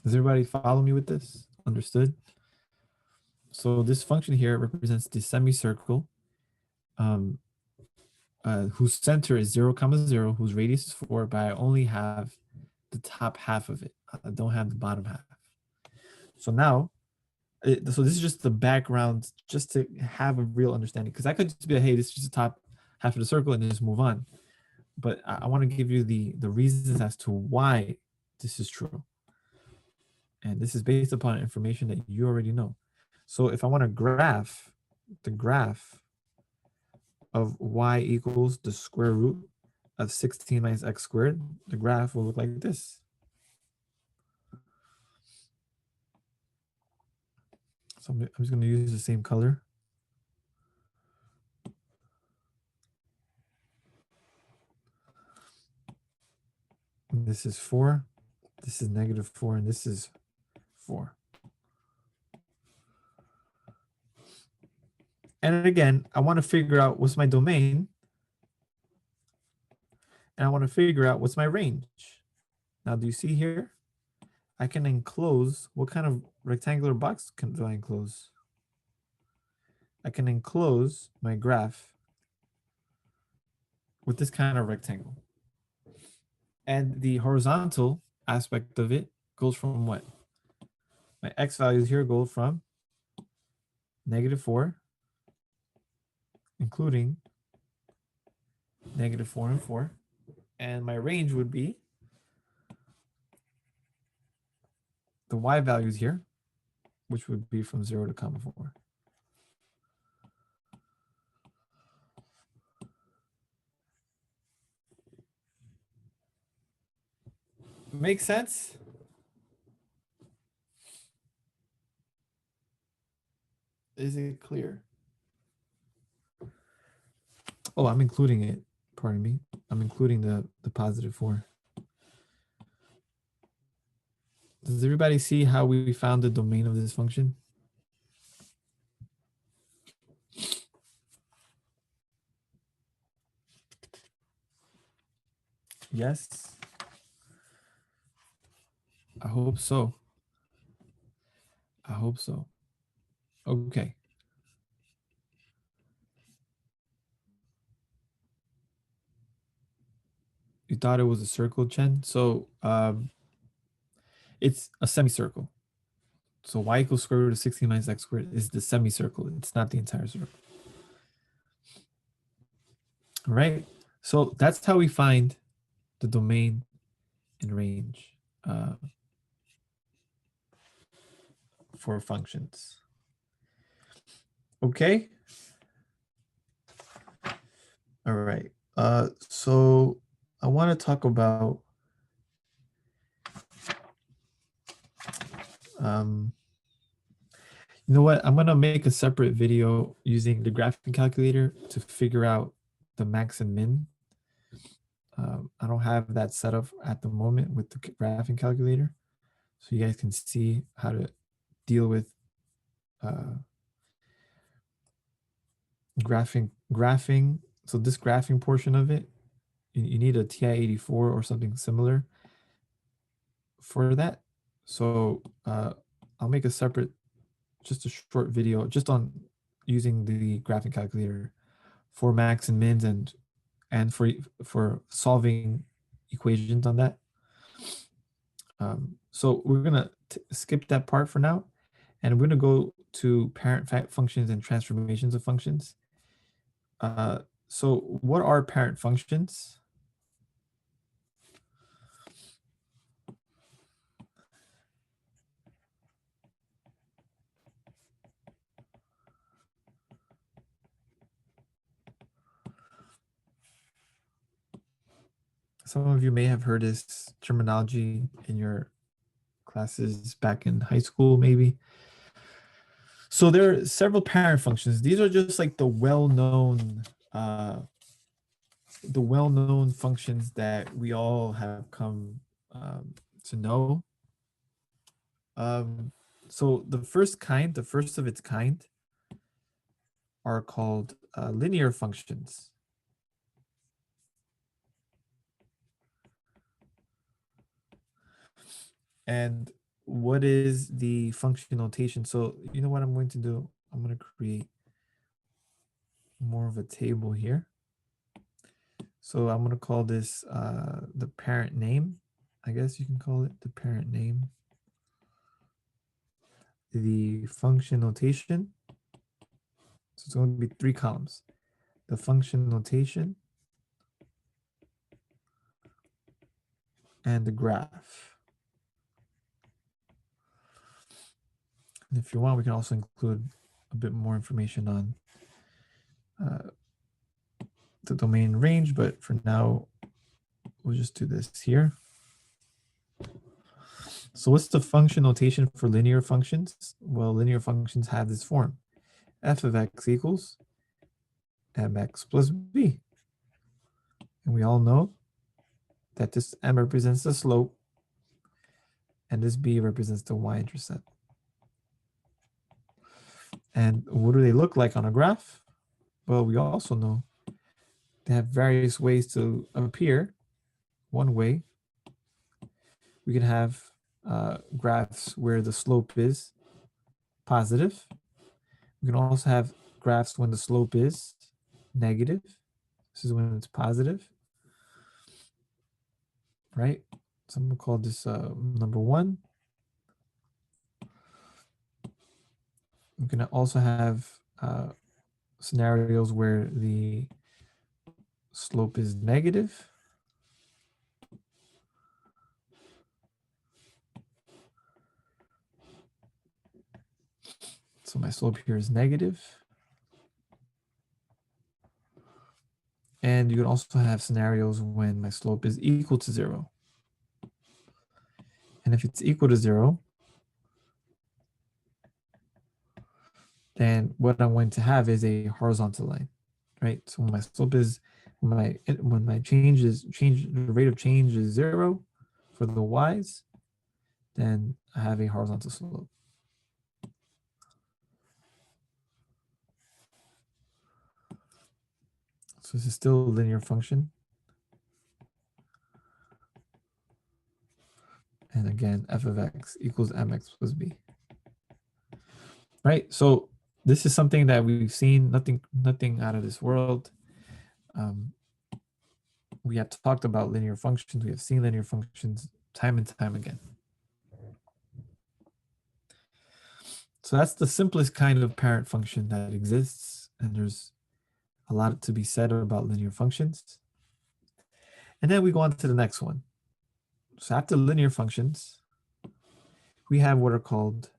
Does everybody follow me with this? Understood? So this function here represents the semicircle whose center is 0, 0, whose radius is 4, but I only have the top half of it. I don't have the bottom half. So now, so this is just the background, just to have a real understanding. Because I could just be like, hey, this is just the top half of the circle and just move on. But I want to give you the reasons as to why this is true. And this is based upon information that you already know. So if I want to graph the graph of y equals the square root of 16 minus x squared, the graph will look like this. So I'm just going to use the same color. This is 4, this is negative 4, and this is 4. And again, I want to figure out what's my domain, and I want to figure out what's my range. Now, do you see here? I can enclose, what kind of rectangular box do I enclose? I can enclose my graph with this kind of rectangle. And the horizontal aspect of it goes from what? My x values here go from negative 4, including negative 4 and 4. And my range would be the y values here, which would be from 0 to 4. Make sense? Is it clear? Oh, I'm including it. Pardon me. I'm including the positive 4. Does everybody see how we found the domain of this function? Yes? I hope so. I hope so. Okay. You thought it was a circle, Chen? So it's a semicircle. So y equals square root of 16 minus x squared is the semicircle. It's not the entire circle. All right. So that's how we find the domain and range for functions. Okay. All right. So I want to talk about you know what? I'm going to make a separate video using the graphing calculator to figure out the max and min. I don't have that set up at the moment with the graphing calculator. So you guys can see how to deal with graphing. So this graphing portion of it, you need a TI-84 or something similar for that. So I'll make a separate, just a short video just on using the graphing calculator for max and mins and for solving equations on that. So we're gonna skip that part for now, and we're gonna go to parent functions and transformations of functions. So what are parent functions? Some of you may have heard this terminology in your classes back in high school, maybe. So there are several parent functions. These are just like the well-known functions that we all have come to know. So the first of its kind, are called linear functions. And what is the function notation? So you know what I'm going to do? I'm going to create more of a table here. So I'm going to call this the parent name. I guess you can call it the parent name. The function notation. So it's going to be 3 columns. The function notation and the graph. And if you want, we can also include a bit more information on the domain range, but for now, we'll just do this here. So what's the function notation for linear functions? Well, linear functions have this form. F of x equals mx plus b. And we all know that this m represents the slope and this b represents the y-intercept. And what do they look like on a graph? Well, we also know they have various ways to appear. One way, we can have graphs where the slope is positive. We can also have graphs when the slope is negative. This is when it's positive, right? So I'm gonna call this number 1. We can also have scenarios where the slope is negative. So my slope here is negative. And you can also have scenarios when my slope is equal to 0. And if it's equal to 0, then what I'm going to have is a horizontal line, right? So when my slope is, when my the rate of change is 0 for the y's, then I have a horizontal slope. So this is still a linear function. And again, f of x equals mx plus b. Right, so this is something that we've seen, nothing out of this world. We have talked about linear functions. We have seen linear functions time and time again. So that's the simplest kind of parent function that exists. And there's a lot to be said about linear functions. And then we go on to the next one. So after linear functions, we have what are called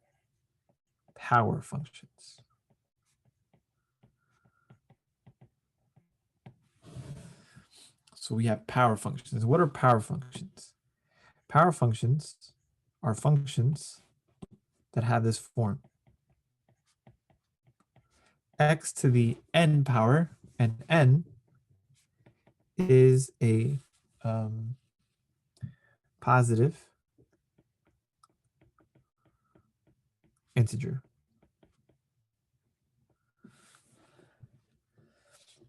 power functions. So we have power functions. What are power functions? Power functions are functions that have this form. X to the n power, and n is a positive integer.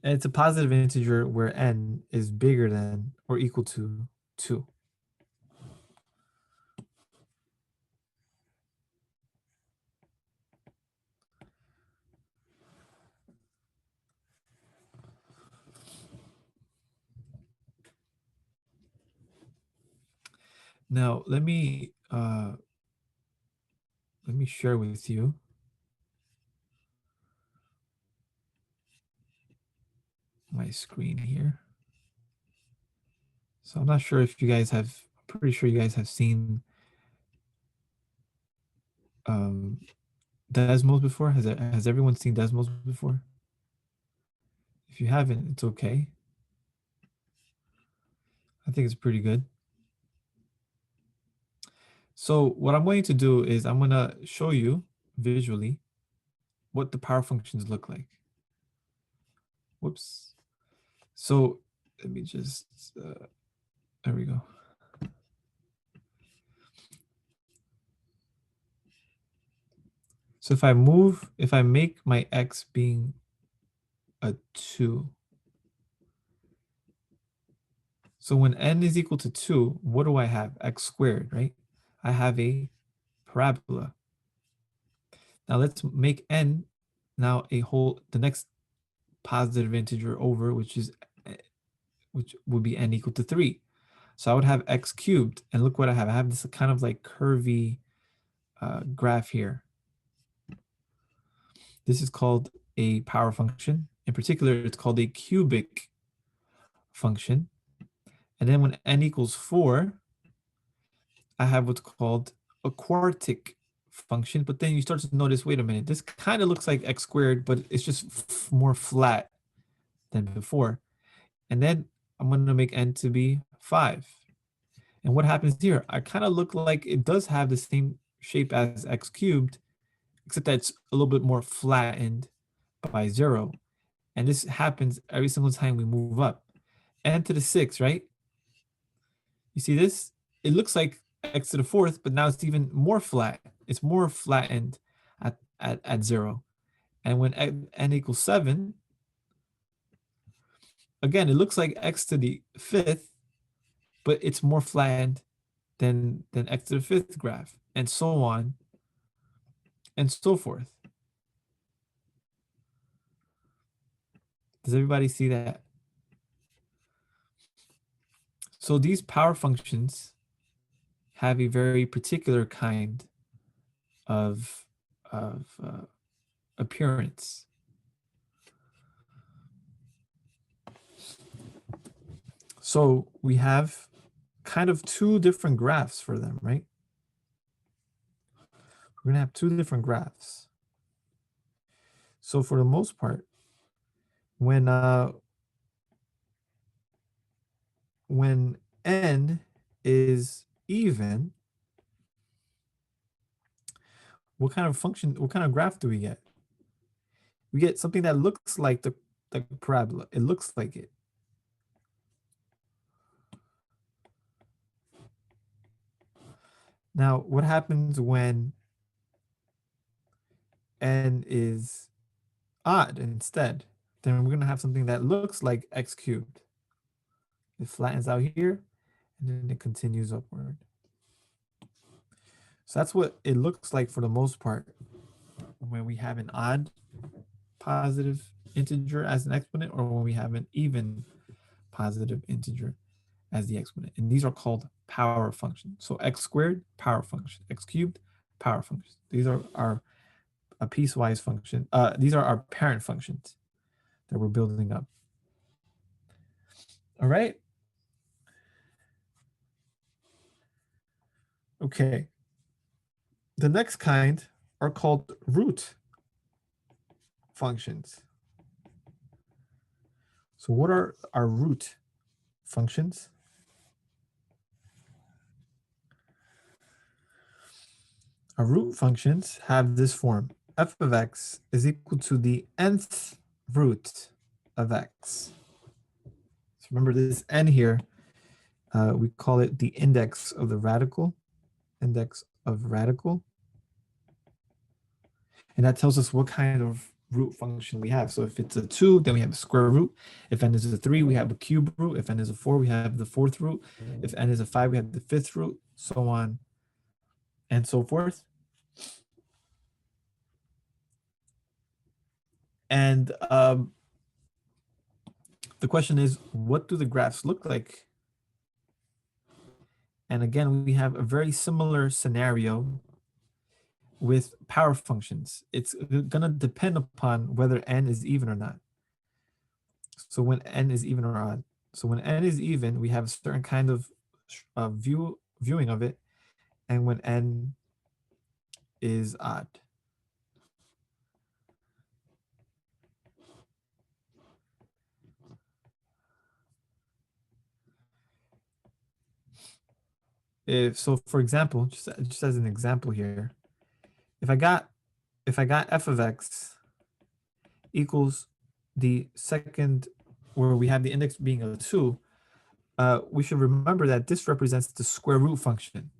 And it's a positive integer where n is bigger than or equal to 2. Now let me share with you my my screen here. So I'm not sure if you guys have, I'm pretty sure you guys have seen Desmos before. Has everyone seen Desmos before? If you haven't, it's okay. I think it's pretty good. So what I'm going to do is I'm going to show you visually what the power functions look like. Whoops. So let me just, there we go. So if I make my x being a 2, so when n is equal to 2, what do I have? X squared, right? I have a parabola. Now let's make n now the next positive integer over, which would be n equal to 3. So I would have x cubed, and look what I have. I have this kind of like curvy graph here. This is called a power function. In particular, it's called a cubic function. And then when n equals 4, I have what's called a quartic function. But then you start to notice, wait a minute, this kind of looks like x squared, but it's just more flat than before. And then I'm going to make n to be 5. And what happens here? I kind of look like it does have the same shape as x cubed, except that it's a little bit more flattened by 0. And this happens every single time we move up. N to the 6, right? You see this? It looks like x to the 4th, but now it's even more flat. It's more flattened at 0. And when n equals 7, again, it looks like x to the 5th, but it's more flattened than x to the 5th graph, and so on and so forth. Does everybody see that? So these power functions have a very particular kind of appearance. So we have kind of two different graphs for them, right? We're gonna have two different graphs. So for the most part, when n is even, what kind of graph do we get? We get something that looks like the parabola. It looks like it. Now, what happens when n is odd instead? Then we're going to have something that looks like x cubed. It flattens out here, and then it continues upward. So that's what it looks like for the most part when we have an odd positive integer as an exponent, or when we have an even positive integer as the exponent. And these are called power functions. So x squared, power function. X cubed, power function. These are a piecewise function. These are our parent functions that we're building up. All right. Okay. The next kind are called root functions. So what are our root functions? Our root functions have this form. F of x is equal to the nth root of x. So remember this n here, we call it the index of the radical, index of radical. And that tells us what kind of root function we have. So if it's a 2, then we have a square root. If n is a 3, we have a cube root. If n is a 4, we have the 4th root. If n is a 5, we have the 5th root, so on and so forth. And the question is, what do the graphs look like? And again, we have a very similar scenario with power functions. It's going to depend upon whether n is even or not. So when n is even or odd. So when n is even, we have a certain kind of viewing of it, and when n is odd. If so, for example, just as an example here, if I got f of x equals the second, where we have the index being a 2, we should remember that this represents the square root function.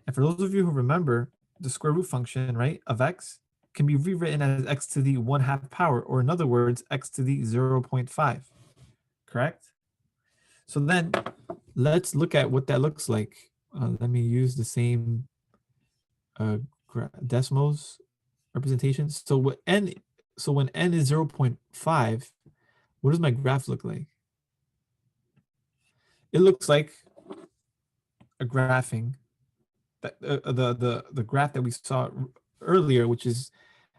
And for those of you who remember, the square root function, right, of x can be rewritten as x to the 1/2 power, or in other words, x to the 0.5, correct? So then let's look at what that looks like. Let me use the same decimals representation. So when n is 0.5, what does my graph look like? It looks like a graphing that the graph that we saw earlier, which is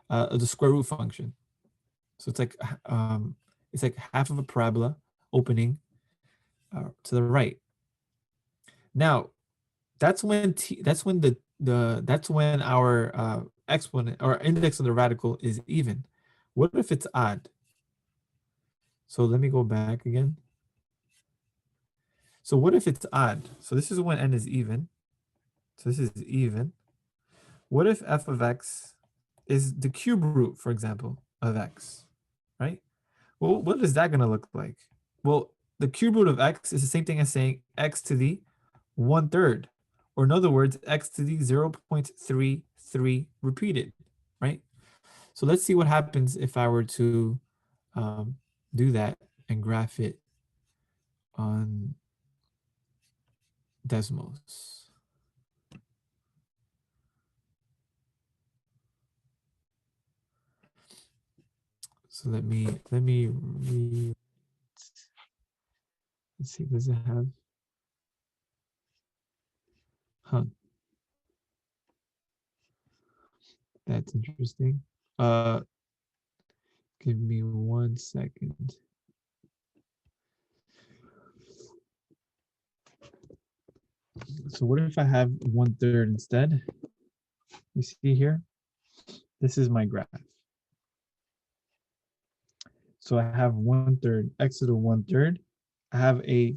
the square root function. So it's like half of a parabola opening to the right. Now that's when that's when our exponent or index of the radical is even. What if it's odd? So let me go back again. So what if it's odd? So this is when n is even. So this is even. What if f of x is the cube root, for example, of x, right? Well, what is that going to look like? Well, the cube root of x is the same thing as saying x to the 1/3, or in other words, x to the 0.33 repeated, right? So let's see what happens if I were to do that and graph it on decimals. So let's see, does it have? Huh. That's interesting. Give me 1 second. So what if I have 1/3 instead? You see here, this is my graph. So I have 1/3, x to the 1/3. I have a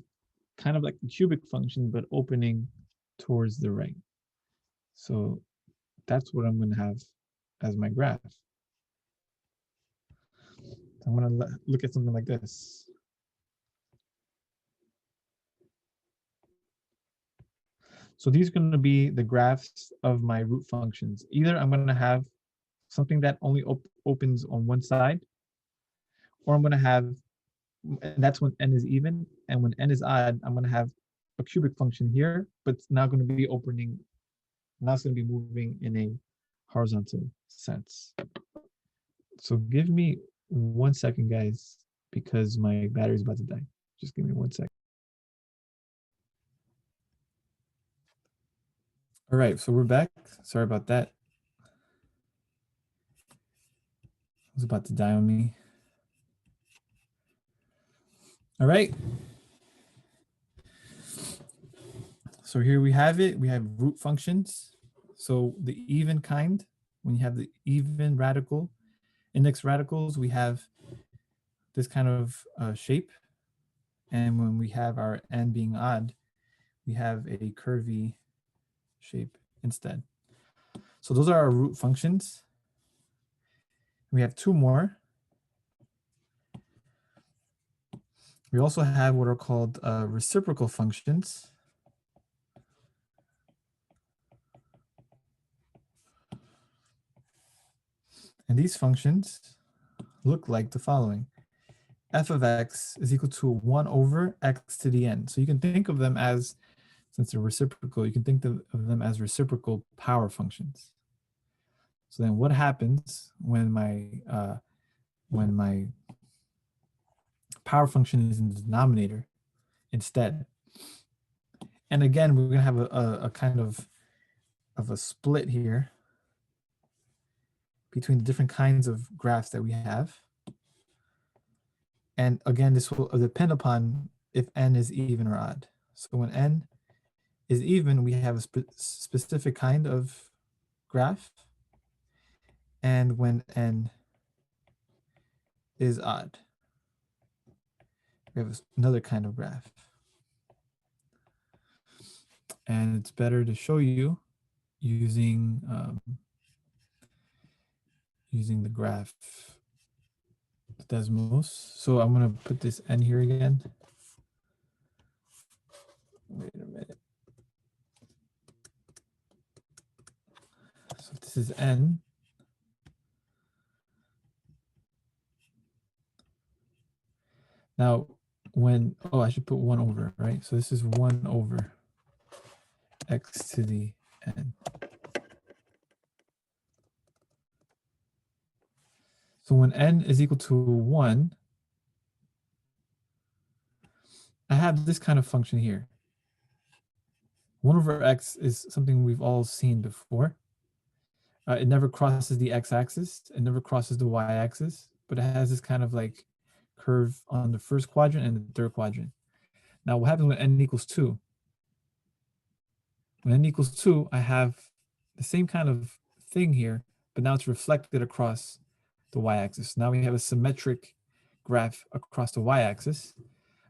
kind of like a cubic function, but opening towards the right. So that's what I'm going to have as my graph. I'm going to look at something like this. So these are going to be the graphs of my root functions. Either I'm going to have something that only opens on one side, or I'm going to have, and that's when n is even, and when n is odd, I'm going to have a cubic function here, but it's not going to be opening, now it's going to be moving in a horizontal sense. So give me 1 second, guys, because my battery's about to die. Just give me 1 second. All right, so we're back. Sorry about that. It was about to die on me. All right. So here we have it. We have root functions. So the even kind, when you have the even radical, index radicals, we have this kind of shape. And when we have our n being odd, we have a curvy shape instead. So those are our root functions. We have two more. We also have what are called reciprocal functions. And these functions look like the following. F of x is equal to 1 over x to the n. So you can think of them as, since they're reciprocal, you can think of them as reciprocal power functions. So then what happens when my power function is in the denominator instead? And again, we're going to have a kind of a split here between the different kinds of graphs that we have. And again, this will depend upon if n is even or odd. So when n is even, we have a specific kind of graph. And when n is odd, we have another kind of graph. And it's better to show you using using the graph Desmos. So I'm going to put this n here again. Wait a minute. So this is n. Now, when, oh, I should put 1 over, right? So this is 1 over x to the n. So when n is equal to 1, I have this kind of function here. 1 over x is something we've all seen before. It never crosses the x-axis. It never crosses the y-axis, but it has this kind of like curve on the first quadrant and the third quadrant. Now, what happens when n equals 2? When n equals 2, I have the same kind of thing here, but now it's reflected across the y-axis. Now we have a symmetric graph across the y-axis.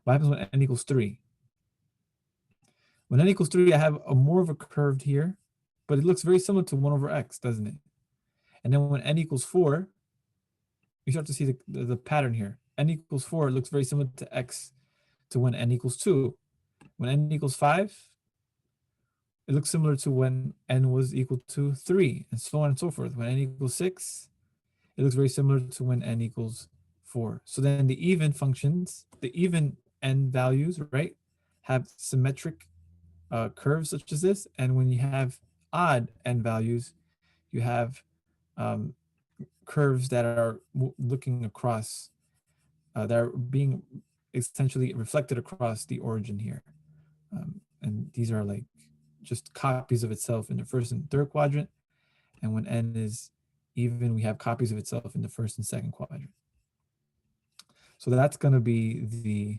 What happens when n equals 3? When n equals 3, I have a more of a curve here, but it looks very similar to 1 over x, doesn't it? And then when n equals 4, you start to see the pattern here. N equals 4 looks very similar to x to when n equals 2. When n equals 5, it looks similar to when n was equal to 3, and so on and so forth. When n equals 6, it looks very similar to when n equals 4. So then the even functions, the even n values, right, have symmetric curves such as this. And when you have odd n values, you have curves that are looking across, that are being essentially reflected across the origin here. And these are like just copies of itself in the first and third quadrant. And when n is even, we have copies of itself in the first and second quadrant. So that's going to be the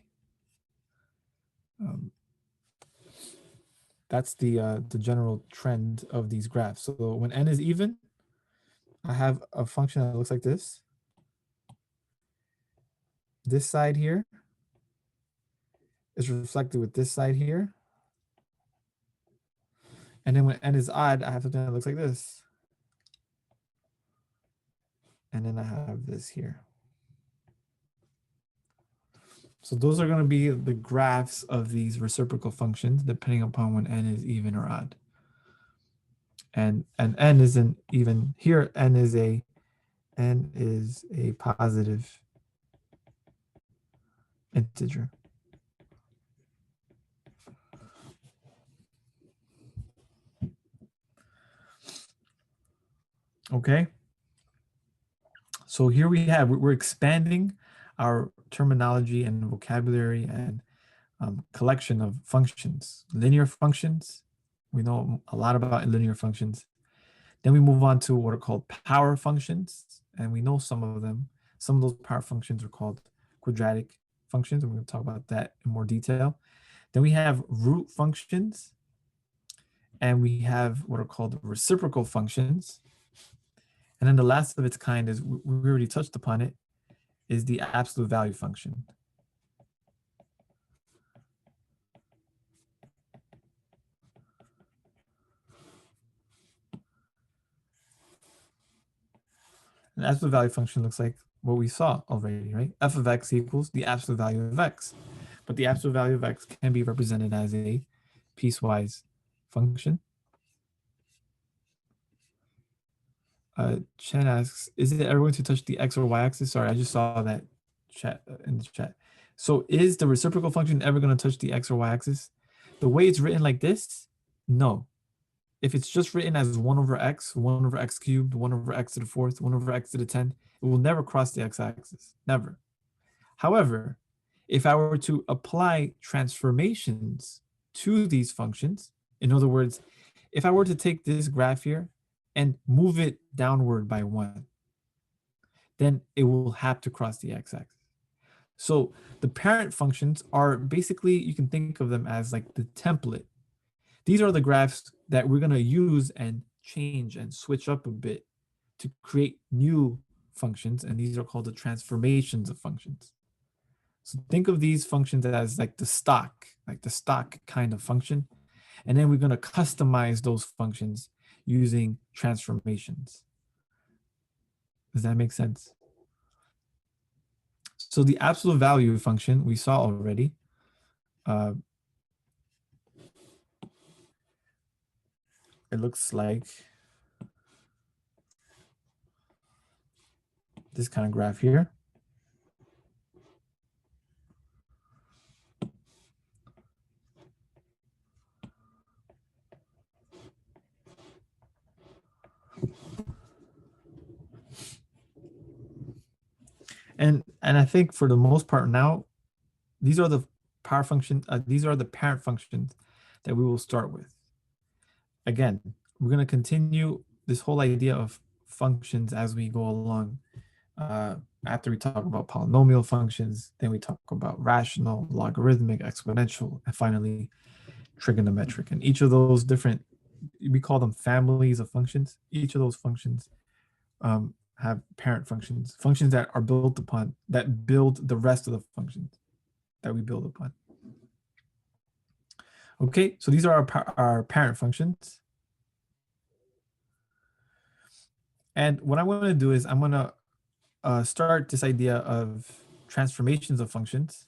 the general trend of these graphs. So when n is even, I have a function that looks like this. This side here is reflected with this side here. And then when n is odd, I have something that looks like this. And then I have this here. So those are going to be the graphs of these reciprocal functions, depending upon when n is even or odd. And n isn't even here. N is a positive integer. Okay. So here we're expanding our terminology and vocabulary and collection of functions. Linear functions, we know a lot about linear functions. Then we move on to what are called power functions, and we know some of them. Some of those power functions are called quadratic functions, and we're going to talk about that in more detail. Then we have root functions, and we have what are called reciprocal functions. And then the last of its kind is, we already touched upon it, is the absolute value function. An absolute value function looks like what we saw already, right? F of x equals the absolute value of x. But the absolute value of x can be represented as a piecewise function. Chen asks, is it ever going to touch the x or y axis? Sorry, I just saw that chat in the chat. So is the reciprocal function ever going to touch the x or y axis? The way it's written like this, no. If it's just written as 1 over x cubed, 1 over x to the fourth, 1 over x to the 10th, it will never cross the x-axis, never. However, if I were to apply transformations to these functions, in other words, if I were to take this graph here and move it downward by 1, then it will have to cross the x-axis. So the parent functions are basically, you can think of them as like the template. These are the graphs that we're going to use and change and switch up a bit to create new functions. And these are called the transformations of functions. So think of these functions as like the stock kind of function. And then we're going to customize those functions using transformations. Does that make sense? So the absolute value function we saw already. It looks like this kind of graph here. And I think for the most part now, these are the power functions, these are the parent functions that we will start with. Again, we're going to continue this whole idea of functions as we go along. After we talk about polynomial functions, then we talk about rational, logarithmic, exponential, and finally trigonometric. And each of those different, we call them families of functions. Each of those functions have parent functions, functions that are built upon, that build the rest of the functions that we build upon. Okay, so these are our parent functions. And what I'm going to do is I'm going to start this idea of transformations of functions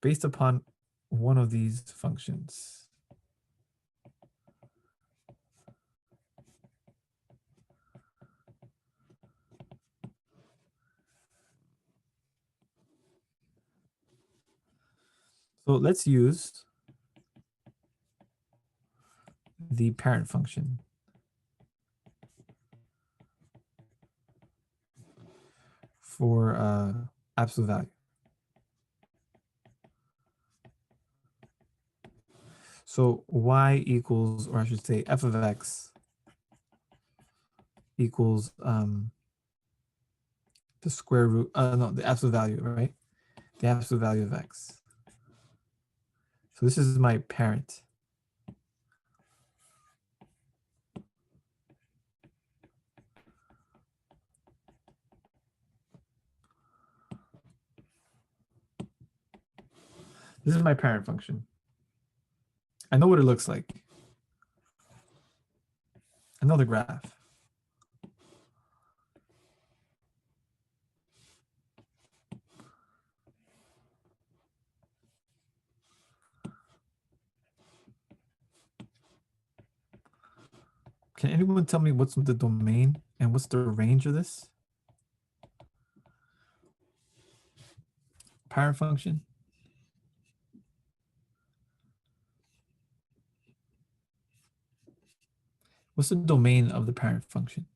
based upon one of these functions. So let's use the parent function for absolute value. So y equals, or I should say f of x equals the square root, no, the absolute value, right? The absolute value of x. So this is my parent. This is my parent function. I know what it looks like. I know the graph. Can anyone tell me what's the domain and what's the range of this parent function? What's the domain of the parent function?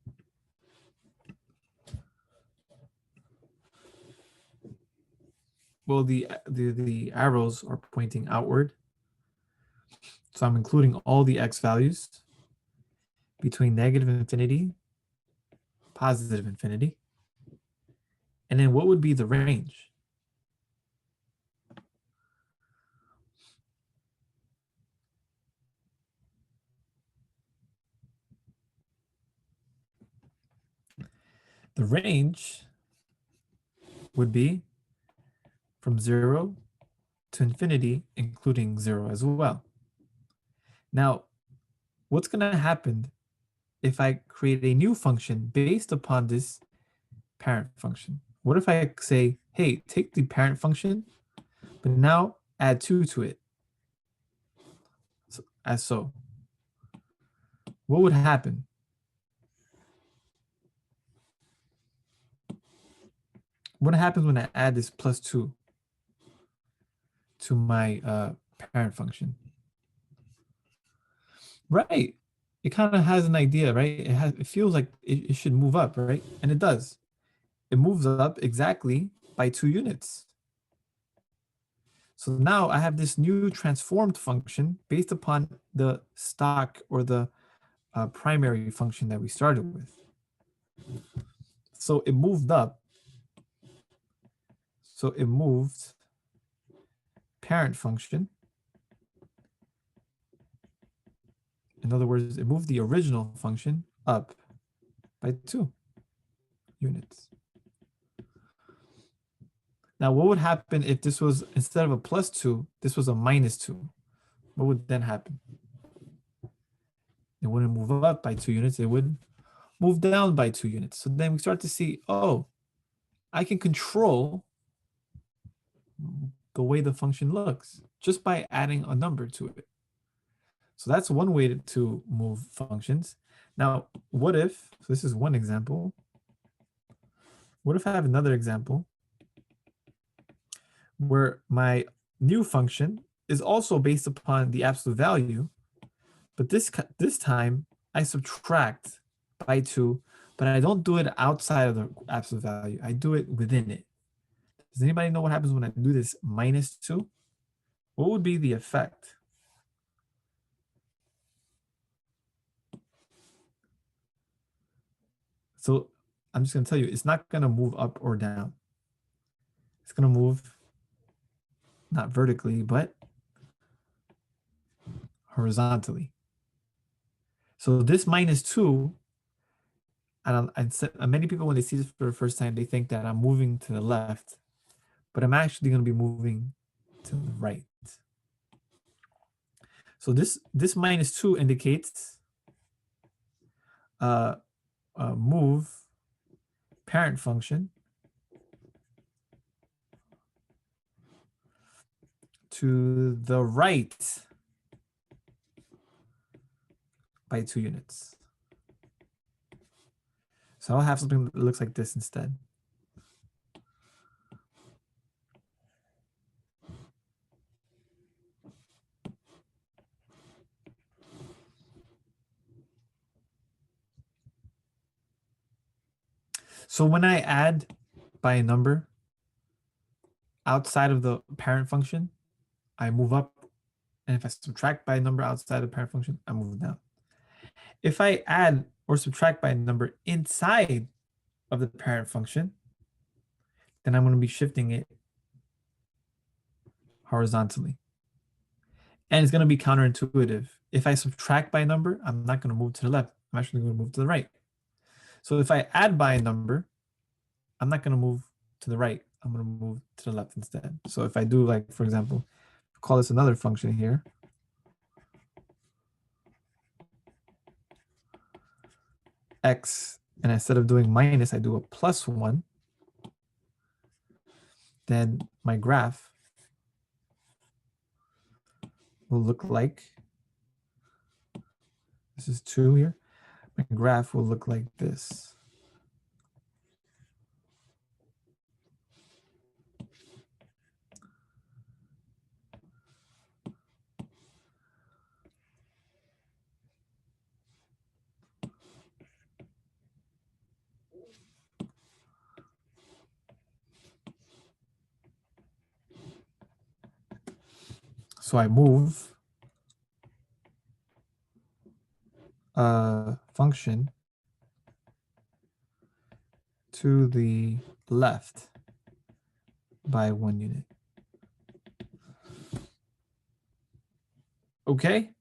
Well, the arrows are pointing outward. So I'm including all the x values between negative infinity, positive infinity. And then what would be the range? The range would be from 0 to infinity, including 0 as well. Now, what's going to happen if I create a new function based upon this parent function? What if I say, hey, take the parent function, but now add 2 to it, as so? What would happen? What happens when I add this plus 2 to my parent function? Right. It kind of has an idea, right? It feels like it should move up, right? And it does. It moves up exactly by 2 units. So now I have this new transformed function based upon the stock or the primary function that we started with. So it moved up. So it moved parent function. In other words, it moved the original function up by 2 units. Now, what would happen if this was, instead of a +2, this was a -2? What would then happen? It wouldn't move up by 2 units. It would move down by 2 units. So then we start to see, oh, I can control the way the function looks just by adding a number to it. So that's one way to move functions. Now, what if, so this is one example. What if I have another example where my new function is also based upon the absolute value, but this time I subtract by 2, but I don't do it outside of the absolute value. I do it within it. Does anybody know what happens when I do this -2? What would be the effect? So I'm just going to tell you, it's not going to move up or down. It's going to move not vertically, but horizontally. So this -2, and many people, when they see this for the first time, they think that I'm moving to the left, but I'm actually going to be moving to the right. So this -2 indicates move parent function to the right by 2 units. So I'll have something that looks like this instead. So when I add by a number outside of the parent function, I move up. And if I subtract by a number outside of the parent function, I move down. If I add or subtract by a number inside of the parent function, then I'm going to be shifting it horizontally. And it's going to be counterintuitive. If I subtract by a number, I'm not going to move to the left. I'm actually going to move to the right. So if I add by a number, I'm not going to move to the right. I'm going to move to the left instead. So if I do, like, for example, call this another function here. X, and instead of doing minus, I do a +1. Then my graph will look like, this is 2 here. My graph will look like this. So I move a function to the left by 1 unit. Okay.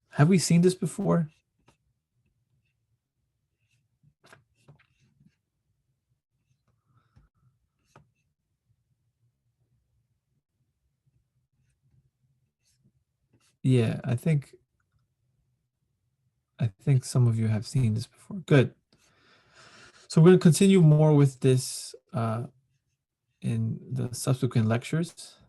Have we seen this before? Yeah, I think some of you have seen this before. Good. So we're going to continue more with this in the subsequent lectures.